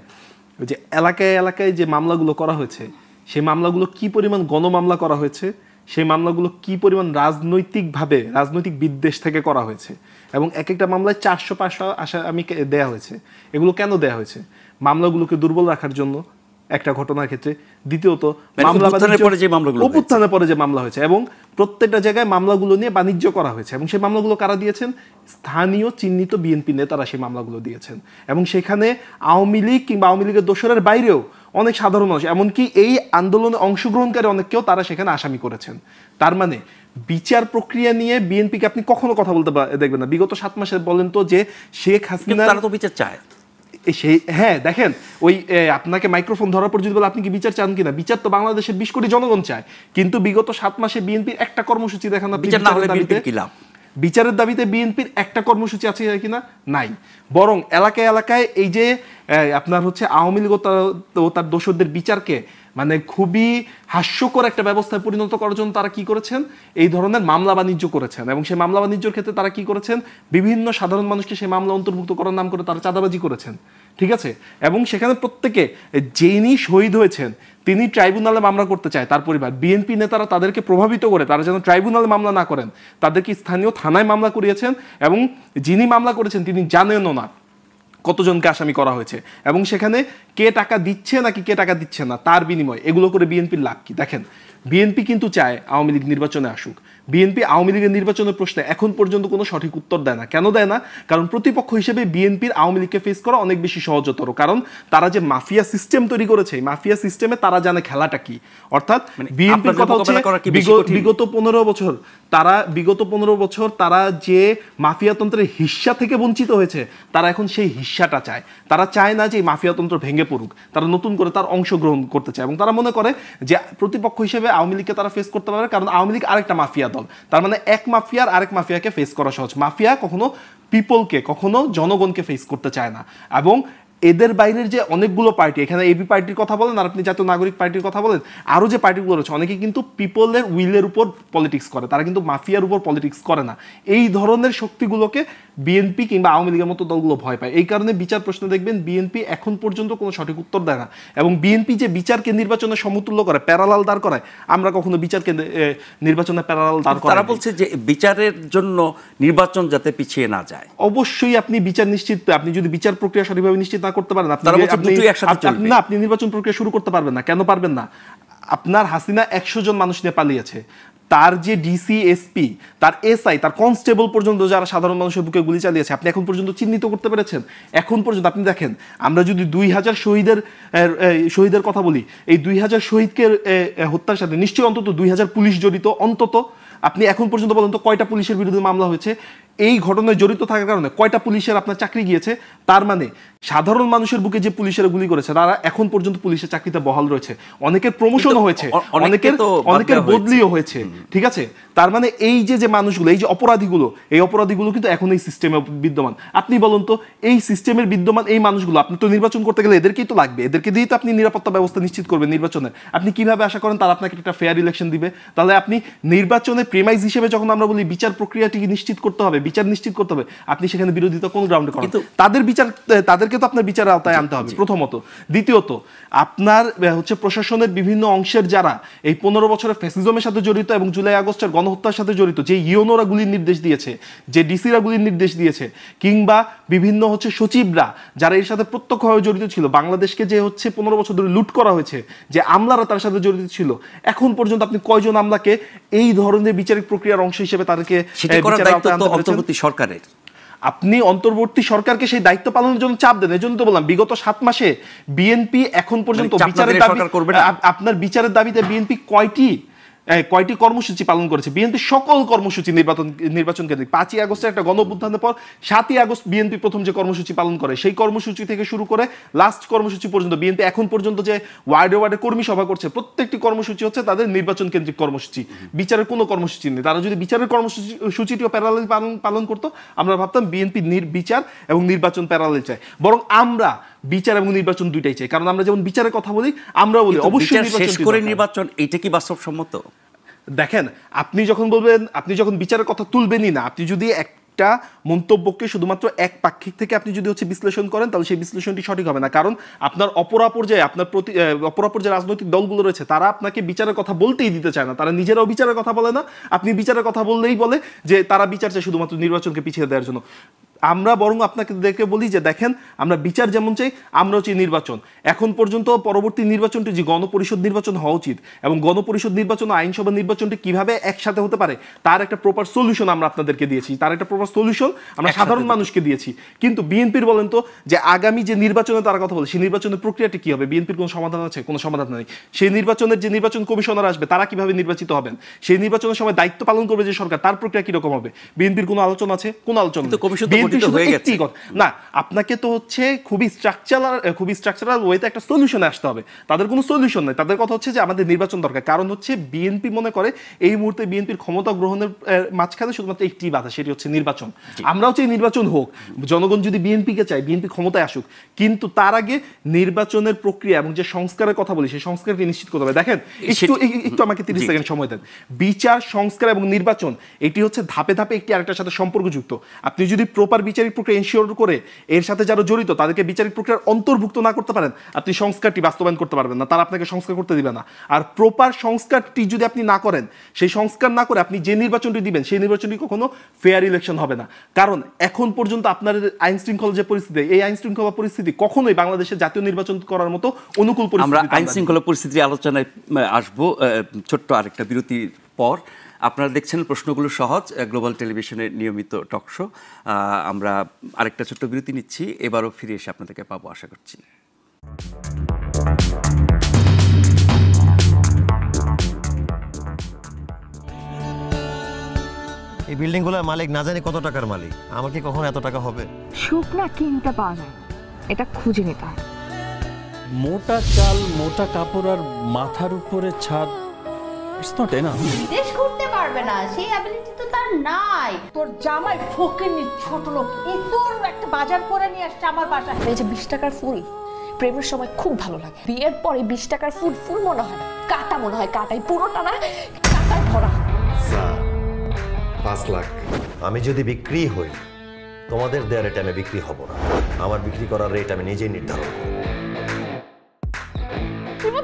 যে এলাকায় এলাকায় যে মামলাগুলো করা হয়েছে, সেই মামলাগুলো কি পরিমাণ গণমামলা করা হয়েছে, সেই মামলাগুলো কি পরিমাণ রাজনৈতিকভাবে, রাজনৈতিক বিদ্বেষ থেকে করা হয়েছে এবং এক একটা মামলায় 400-500 আসামি দেয়া হয়েছে। এগুলো কেন দেয়া হয়েছে? মামলাগুলোকে দুর্বল রাখার জন্য একটা ঘটনার ক্ষেত্রে, দ্বিতীয়ত অভ্যুত্থানের পরে যে মামলা হয়েছে এবং প্রত্যেকটা জায়গায় মামলাগুলো নিয়ে বাণিজ্য করা হয়েছে এবং সেই মামলাগুলো কারা দিয়েছেন? স্থানীয় চিহ্নিত বিএনপি নেতারা সেই মামলাগুলো দিয়েছেন এবং সেখানে আওয়ামী লীগ কিংবা আওয়ামী লীগের দোসরের বাইরেও অনেক সাধারণ মানুষ, এমনকি এই আন্দোলনে অংশগ্রহণকারী অনেককেও তারা সেখানে আসামি করেছেন। তার মানে বিচার প্রক্রিয়া নিয়ে বিএনপিকে আপনি কখনো কথা বলতে দেখবেন না। বিগত 7 মাসে বলেন তো যে শেখ হাসিনা তারা তো বিচার চায়। হ্যাঁ, দেখেন, ওই আপনাকে মাইক্রোফোন ধরার পর যদি বলে আপনি কি বিচার চান কিনা, বিচার তো বাংলাদেশের 20 কোটি জনগণ চায়, কিন্তু বিগত 7 মাসে বিএনপির একটা কর্মসূচি দেখান, বিচারের দাবিতে বিএনপির একটা কর্মসূচি আছে কিনা? নাই। বরং এলাকায় এলাকায় এই যে আপনার হচ্ছে আওয়ামী লীগ ও তার দোসরদের বিচারকে মানে খুবই হাস্যকর একটা ব্যবস্থায় পরিণত করার জন্য তারা কি করেছেন? এই ধরনের মামলা বাণিজ্য করেছেন এবং সেই মামলা বাণিজ্যের ক্ষেত্রে তারা কি করেছেন? বিভিন্ন সাধারণ মানুষকে সেই মামলা অন্তর্ভুক্ত করার নাম করে তারা চাঁদাবাজি করেছেন। ঠিক আছে, এবং সেখানে প্রত্যেকে, যিনি শহীদ হয়েছেন তিনি ট্রাইব্যুনালে মামলা করতে চায়, তার পরিবার, বিএনপি নেতারা তাদেরকে প্রভাবিত করে তারা যেন ট্রাইব্যুনালে মামলা না করেন, তাদেরকে স্থানীয় থানায় মামলা করিয়েছেন এবং যিনি মামলা করেছেন তিনি জানেনও না কতজনকে আসামি করা হয়েছে, এবং সেখানে কে টাকা দিচ্ছে নাকি কে টাকা দিচ্ছে না তার বিনিময় এগুলো করে বিএনপির লাভ কি? দেখেন, বিএনপি কিন্তু চায় আওয়ামী লীগ নির্বাচনে আসুক। বিএনপি আওয়ামী লীগের নির্বাচনের প্রশ্নে এখন পর্যন্ত কোনো সঠিক উত্তর দেয় না। কেন দেয় না? কারণ প্রতিপক্ষ হিসেবে বিএনপির আওয়ামী লীগকে ফেস করা অনেক বেশি সহজতর, কারণ তারা যে মাফিয়া সিস্টেম তৈরি করেছে, এই মাফিয়া সিস্টেমে তারা জানে খেলাটা কি। অর্থাৎ বিএনপির কথা হচ্ছে বিগত 15 বছর তারা যে মাফিয়াতন্ত্রের হিস্সা থেকে বঞ্চিত হয়েছে, তারা এখন সেই হিস্সাটা চায়। তারা চায় না যে এই মাফিয়াতন্ত্র ভেঙে পড়ুক, তারা নতুন করে তার অংশগ্রহণ করতে চায়, এবং তারা মনে করে যে প্রতিপক্ষ হিসেবে আওয়ামী লীগকে তারা ফেস করতে পারবে, কারণ আওয়ামী লীগ আরেকটা মাফিয়া দল। তার মানে এক মাফিয়ার আরেক মাফিয়াকে ফেস করা সহজ। মাফিয়া কখনো পিপলকে, কখনো জনগণকে ফেস করতে চায় না। এবং এদের বাইরের যে অনেকগুলো পার্টি, এখানে এবি পার্টির কথা বলেন আর আপনি জাতীয় নাগরিক পার্টির কথা বলেন, আরও যে পার্টিগুলো রয়েছে, অনেকে কিন্তু পিপলের উইলের উপর পলিটিক্স করে, তারা কিন্তু মাফিয়ার উপর পলিটিক্স করে না। এই ধরনের শক্তিগুলোকে বিএনপি কিংবা আওয়ামী লীগের মতো দলগুলো ভয় পায়। এই কারণে বিচার প্রশ্নে দেখবেন বিএনপি এখন পর্যন্ত কোনো সঠিক উত্তর দেয় না। এবং বিএনপি যে বিচারকে নির্বাচনে সমতুল্য করে, প্যারালাল দাঁড় করায়, আমরা কখনো বিচারকে নির্বাচনে প্যারালাল দাঁড় করাই। তারা বলছে যে বিচারের জন্য নির্বাচন যাতে পিছিয়ে না যায়। অবশ্যই আপনি বিচার নিশ্চিত, আপনি যদি বিচার প্রক্রিয়া সঠিকভাবে নিশ্চিত না করতে পারেন, আপনি নির্বাচন প্রক্রিয়া শুরু করতে পারবেন না। কেন পারবেন না? আপনার হাসিনা 100 জন মানুষ নিয়ে পালিয়েছে, তার যে ডিসি, এসপি, তার এসআই, তার কনস্টেবল পর্যন্ত যারা সাধারণ মানুষের বুকে গুলি চালিয়েছে, আপনি এখন পর্যন্ত চিহ্নিত করতে পেরেছেন? এখন পর্যন্ত আপনি দেখেন, আমরা যদি 2000 শহীদের কথা বলি, এই 2000 শহীদকে হত্যার সাথে নিশ্চয়ই অন্তত 2000 পুলিশ জড়িত। অন্তত আপনি এখন পর্যন্ত বলেন তো কয়টা পুলিশের বিরুদ্ধে মামলা হয়েছে? এই ঘটনায় জড়িত থাকার কারণে কয়টা পুলিশের আপনার চাকরি গিয়েছে? তার মানে সাধারণ মানুষের বুকে যে পুলিশের গুলি করেছে তারা এখন পর্যন্ত পুলিশের চাকরিতে বহাল রয়েছে। অনেকের প্রমোশনও হয়েছে, অনেকের বদলিও হয়েছে। ঠিক আছে, তার মানে এই যে মানুষগুলো, এই যে অপরাধীগুলো কিন্তু এখন এই সিস্টেমে বিদ্যমান। আপনি বলুন তো, এই সিস্টেমের বিদ্যমান এই মানুষগুলো, আপনি তো নির্বাচন করতে গেলে এদেরকেই তো লাগবে, এদেরকে দিয়েই তো আপনি নিরাপত্তা ব্যবস্থা নিশ্চিত করবেন নির্বাচনের। আপনি কিভাবে আশা করেন তারা আপনাকে একটা ফেয়ার ইলেকশন দিবে? তাহলে আপনি নির্বাচনের প্রিমাইজ হিসেবে যখন আমরা বলি বিচার প্রক্রিয়াটিকে নিশ্চিত করতে হবে, বিচার নিশ্চিত করতে হবে, আপনি সেখানে বিরোধিতা কোন গ্রাউন্ডে করেন? তাদেরকে তো আপনার বিচারের আওতায় আনতে হবে প্রথমত। দ্বিতীয়ত, আপনার হচ্ছে প্রশাসনের বিভিন্ন অংশের যারা এই 15 বছরের ফ্যাসিজমের সাথে জড়িত এবং জুলাই আগস্টের গণহত্যার সাথে জড়িত, যে ইউনোরা গুলির নির্দেশ দিয়েছে, যে ডিসিরা গুলির নির্দেশ দিয়েছে, কিংবা বিভিন্ন হচ্ছে সচিবরা যারা এর সাথে প্রত্যক্ষভাবে জড়িত ছিল, বাংলাদেশকে যে হচ্ছে 15 বছর ধরে লুট করা হয়েছে, যে আমলারা তার সাথে জড়িত ছিল, এখন পর্যন্ত আপনি কয়জন আমলাকে এই ধরনের বিচারিক প্রক্রিয়ার অংশ হিসেবে তাদেরকে অন্তর্বর্তী সরকারের? আপনি অন্তর্বর্তী সরকারকে সেই দায়িত্ব পালনের জন্য চাপ দেন। এজন্য তো বললাম বিগত 7 মাসে বিএনপি এখন পর্যন্ত আপনার বিচারের দাবিতে বিএনপি কয়টি কর্মসূচি পালন করেছে? বিএনপি সকল কর্মসূচি নির্বাচন কেন্দ্রিক। 5ই আগস্টের একটা গণঅভ্যুত্থানের পর 7ই আগস্ট বিএনপি প্রথম যে কর্মসূচি পালন করে, সেই কর্মসূচি থেকে শুরু করে লাস্ট কর্মসূচি পর্যন্ত বিএনপি এখন পর্যন্ত যে ওয়ার্ডে কর্মী সভা করছে, প্রত্যেকটি কর্মসূচি হচ্ছে তাদের নির্বাচন কেন্দ্রিক কর্মসূচি। বিচারের কোনো কর্মসূচি নেই। তারা যদি বিচারের কর্মসূচিটিও প্যারালাল পালন করতো, আমরা ভাবতাম বিএনপি বিচার এবং নির্বাচন প্যারালাল চায়। বরং আমরা বিচার এবং নির্বাচন দুইটাই চাই। কারণ আমরা যেমন বিচারের কথা বলি, আমরা বলি অবশ্যই নির্বাচন। এইটা কি বাস্তবসম্মত? দেখেন, আপনি যখন বিচারের কথা তুলবেনই না, আপনি যদি একটা মন্তব্যকে শুধুমাত্র এক পাক্ষিক থেকে আপনি যদি হচ্ছে বিশ্লেষণ করেন, তাহলে সেই বিশ্লেষণটি সঠিক হবে না। কারণ আপনার অপরাপর যে রাজনৈতিক দলগুলো রয়েছে, তারা আপনাকে বিচারের কথা বলতেই দিতে চায় না। তারা নিজেরাও বিচারের কথা বলে না, আপনি বিচারের কথা বললেই বলে যে তারা বিচার চায় শুধুমাত্র নির্বাচনকে পিছিয়ে দেওয়ার জন্য। আমরা বরং আপনাকে দেখে বলি যে দেখেন, আমরা বিচার যেমন চাই, আমরাও চাই নির্বাচন। এখন পর্যন্ত পরবর্তী নির্বাচনটি যে গণপরিষদ নির্বাচন হওয়া উচিত, এবং গণপরিষদ নির্বাচন ও আইনসভা নির্বাচনটি কিভাবে একসাথে হতে পারে তার একটা প্রপার সলিউশন আমরা আপনাদেরকে দিয়েছি, তার একটা প্রপার সলিউশন আমরা সাধারণ মানুষকে দিয়েছি। কিন্তু বিএনপির বলেন তো, যে আগামী যে নির্বাচনে তারা কথা বলে, সেই নির্বাচনের প্রক্রিয়াটি কি হবে? বিএনপির কোনো সমাধান আছে? কোনো সমাধান নেই। সেই নির্বাচনের যে নির্বাচন কমিশনার আসবে, তারা কিভাবে নির্বাচিত হবেন? সেই নির্বাচনের সময় দায়িত্ব পালন করবে যে সরকার, তার প্রক্রিয়া কিরকম হবে? বিএনপির কোনো আলোচনা আছে? কোনো আলোচনা নেই। না, আপনাকে তো হচ্ছে খুবই স্ট্রাকচারাল ওয়েতে একটা সলিউশনে আসতে হবে। তাদের কোনো সলিউশন নেই। তাদের কথা হচ্ছে যে আমাদের নির্বাচন দরকার। কারণ হচ্ছে বিএনপি মনে করে এই মুহূর্তে বিএনপির ক্ষমতা গ্রহণের মাঝখানে শুধুমাত্র একটি বাধা, সেটি হচ্ছে নির্বাচন। আমরাও চাই নির্বাচন হোক, জনগণ যদি বিএনপিকে চায়, বিএনপি ক্ষমতায় আসুক, কিন্তু তার আগে নির্বাচনের প্রক্রিয়া এবং যে সংস্কারের কথা বলি, সেই সংস্কারকে নিশ্চিত করতে হবে। দেখেন, একটু আমাকে 30 সেকেন্ড সময় দেন। বিচার, সংস্কার এবং নির্বাচন, এটি হচ্ছে ধাপে ধাপে একটি আরেকটার সাথে সম্পর্কযুক্ত। আপনি যদি প্রপার প্রপার বিচারিক প্রক্রিয়া এনশিওর করে এর সাথে যারা জড়িত তাদেরকে বিচারিক প্রক্রিয়ার অন্তর্ভুক্ত না করতে পারেন, আপনি সংস্কারটি বাস্তবায়ন করতে পারবেন না, তারা আপনাকে সংস্কার করতে দিবে না। আর প্রপার সংস্কারটি যদি আপনি না করেন, সেই সংস্কার না করে আপনি যে নির্বাচনটি দিবেন সেই নির্বাচনটি কখনো ফেয়ার ইলেকশন হবে না। কারণ এখন পর্যন্ত আপনার আইন শৃঙ্খলা যে পরিস্থিতি, এই আইন শৃঙ্খলা পরিস্থিতি কখনোই বাংলাদেশের জাতীয় নির্বাচন করার মতো অনুকূল পরিস্থিতি। আমরা আইন শৃঙ্খলা পরিস্থিতির আলোচনায় আসবো ছোট্ট আরেকটা বিরতির পর। আপনারা দেখছেন প্রশ্নগুলো সহজ, গ্লোবাল টেলিভিশনের নিয়মিত টক শো। আমরা আরেকটা ছোট্ট বিরতি নিচ্ছি, এবারও ফিরে এসে আপনাদেরকে পাবো আশা করছি। এই বিল্ডিংগুলোর মালিক না জানি কত টাকার মালিক, আমার কি কখনো এত টাকা হবে? সুখ না কিনতে পাওয়া যায়, এটা খুঁজে নিতে হয়। মোটা চাল, মোটা কাপড় আর মাথার উপরে ছাদ, ইটস নট এনাফ। বিদেশ ঘুরতে পারবে না, সেই অ্যাবিলিটি তো তার নাই। তোর জামাই ফকিনি ছোট লোক, তোর একটা বাজার করে নিয়ে আসছে আমার বাসায়। এই যে 20 টাকার ফুল প্রেমের সময় খুব ভালো লাগে, বিয়ের পরে 20 টাকার ফুল ফুল মনে হয় না, কাটা মনে হয়, কাটাই পুরোটা না, কাটাই ভরা। 5 লাখ। আমি যদি বিক্রি হই, তোমাদের দেওয়ার রেটে আমি বিক্রি হব না। আমার বিক্রি করার রেট আমি নিজেই নির্ধারণ করব।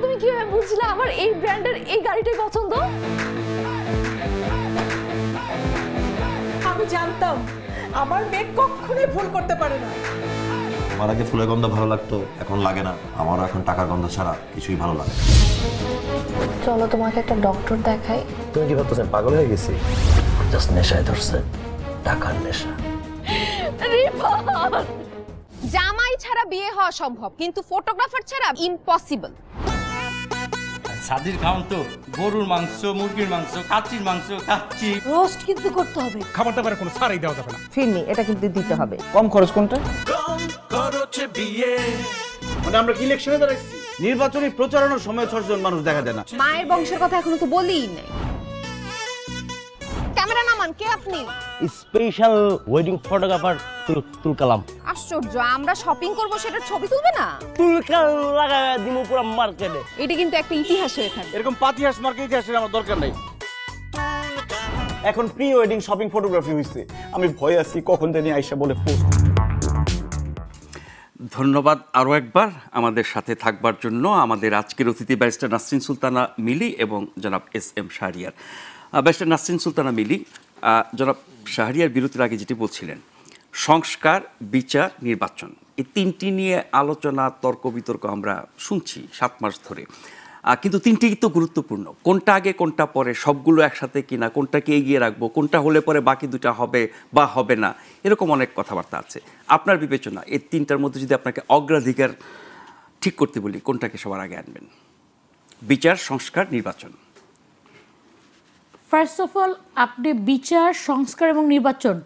তুমি কিভাবে বুঝলে আমার এই ব্র্যান্ডের এই গাড়িটাই পছন্দ? আমি জানতাম আমার মেয়ে কখনোই ভুল করতে পারে না। আমার আগে ফুলের গন্ধ ভালো লাগতো, এখন লাগে না। আমারও এখন টাকার গন্ধ ছাড়া কিছুই ভালো লাগে। চলো তোমাকে একটা ডক্টর দেখাই। তুমি কি ভাবতেছেন পাগল হয়ে গেছি? জাস্ট নেশায় ধরছে, টাকার নেশা। জামাই ছাড়া বিয়ে হওয়া সম্ভব, কিন্তু ফটোগ্রাফার ছাড়া ইম্পসিবল। সাদির খাওয়ান তো গরুর মাংস, মুরগির মাংস, কাচ্চির মাংস, কাচ্চি রোস্ট কিন্তু করতে হবে। খাবার দাবারে কোনো ছাড়ই দেওয়া যাবে না। ফিরনি এটা কিন্তু দিতে হবে। কম খরচ কোনটা? মানে আমরা কি ইলেকশনে দাঁড়াইছি? নির্বাচনী প্রচারণার সময় 6 জন মানুষ দেখা যায় না। মায়ের বংশের কথা এখনো তো বলিই নাই। ক্যামেরা নামান, কে আপনি? স্পেশাল ওয়েডিং ফটোগ্রাফার তুলকালাম। আশ্চর্য, আমরা শপিং করব সেটা ছবি তুলবে না? তুলকাল লাগায় দিমু পুরো মার্কেটে। এটা কিন্তু একটা ইতিহাস হয়ে থাকবে। এরকম পাতিহাস মার্কেট ইতিহাসের আমার দরকার নাই। এখন প্রি ওয়েডিং শপিং ফটোগ্রাফি হইছে, আমি ভয় আছি কখন জানি আইসা বলে পোস্ট। ধন্যবাদ আরও একবার আমাদের সাথে থাকবার জন্য। আমাদের আজকের অতিথি ব্যারিস্টার নাসরিন সুলতানা মিলি এবং জনাব SM শাহরিয়ার। ব্যারিস্টার নাসরিন সুলতানা মিলি, জনাব শাহরিয়ার বিরতির আগে যেটি বলছিলেন, সংস্কার, বিচার, নির্বাচন, এই তিনটি নিয়ে আলোচনা, তর্ক বিতর্ক আমরা শুনছি 7 মাস ধরে। কিন্তু তিনটেই তো গুরুত্বপূর্ণ। কোনটা আগে কোনটা পরে, সবগুলো একসাথে কিনা, কোনটাকে এগিয়ে রাখবো, কোনটা হলে পরে বাকি দুটা হবে বা হবে না, এরকম অনেক কথাবার্তা আছে। আপনার বিবেচনা এই তিনটার মধ্যে যদি আপনাকে অগ্রাধিকার ঠিক করতে বলি, কোনটাকে সবার আগে আনবেন? বিচার, সংস্কার, নির্বাচন? ফার্স্ট অফ অল, আপনি বিচার, সংস্কার এবং নির্বাচন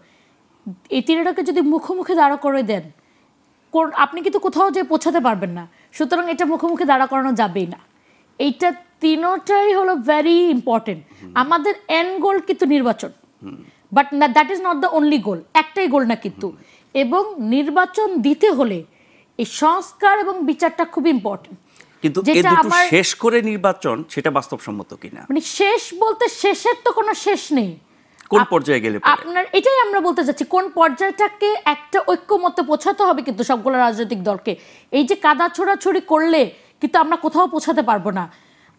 এই তিনটাকে যদি মুখোমুখি দাঁড়া করে দেন, আপনি কিন্তু কোথাও যে পৌঁছাতে পারবেন না। সুতরাং এটা মুখোমুখি দাঁড়া করানো যাবেই না। এইটা তিনটাই হলো ভেরি ইম্পর্টেন্ট। আমাদের এন্ড গোল কিন্তু নির্বাচন, but that is not the only goal. একটাই গোল না কিন্তু। এবং নির্বাচন দিতে হলে এই সংস্কার এবং বিচারটা খুব ইম্পর্টেন্ট। কিন্তু এই দুটো শেষ করে নির্বাচন, সেটা বাস্তবসম্মত কিনা? মানে শেষ বলতে শেষের তো কোনো শেষ নেই। কোন পর্যায়ে গেলে আপনার এটাই আমরা বলতে চাচ্ছি, কোন পর্যায়টাকে একটা ঐক্যমত্যে পৌঁছাতে হবে কিন্তু সবগুলো রাজনৈতিক দলকে। এই যে কাদা ছোড়াছুড়ি করলে কিন্তু আমরা কোথাও পৌঁছাতে পারবো না।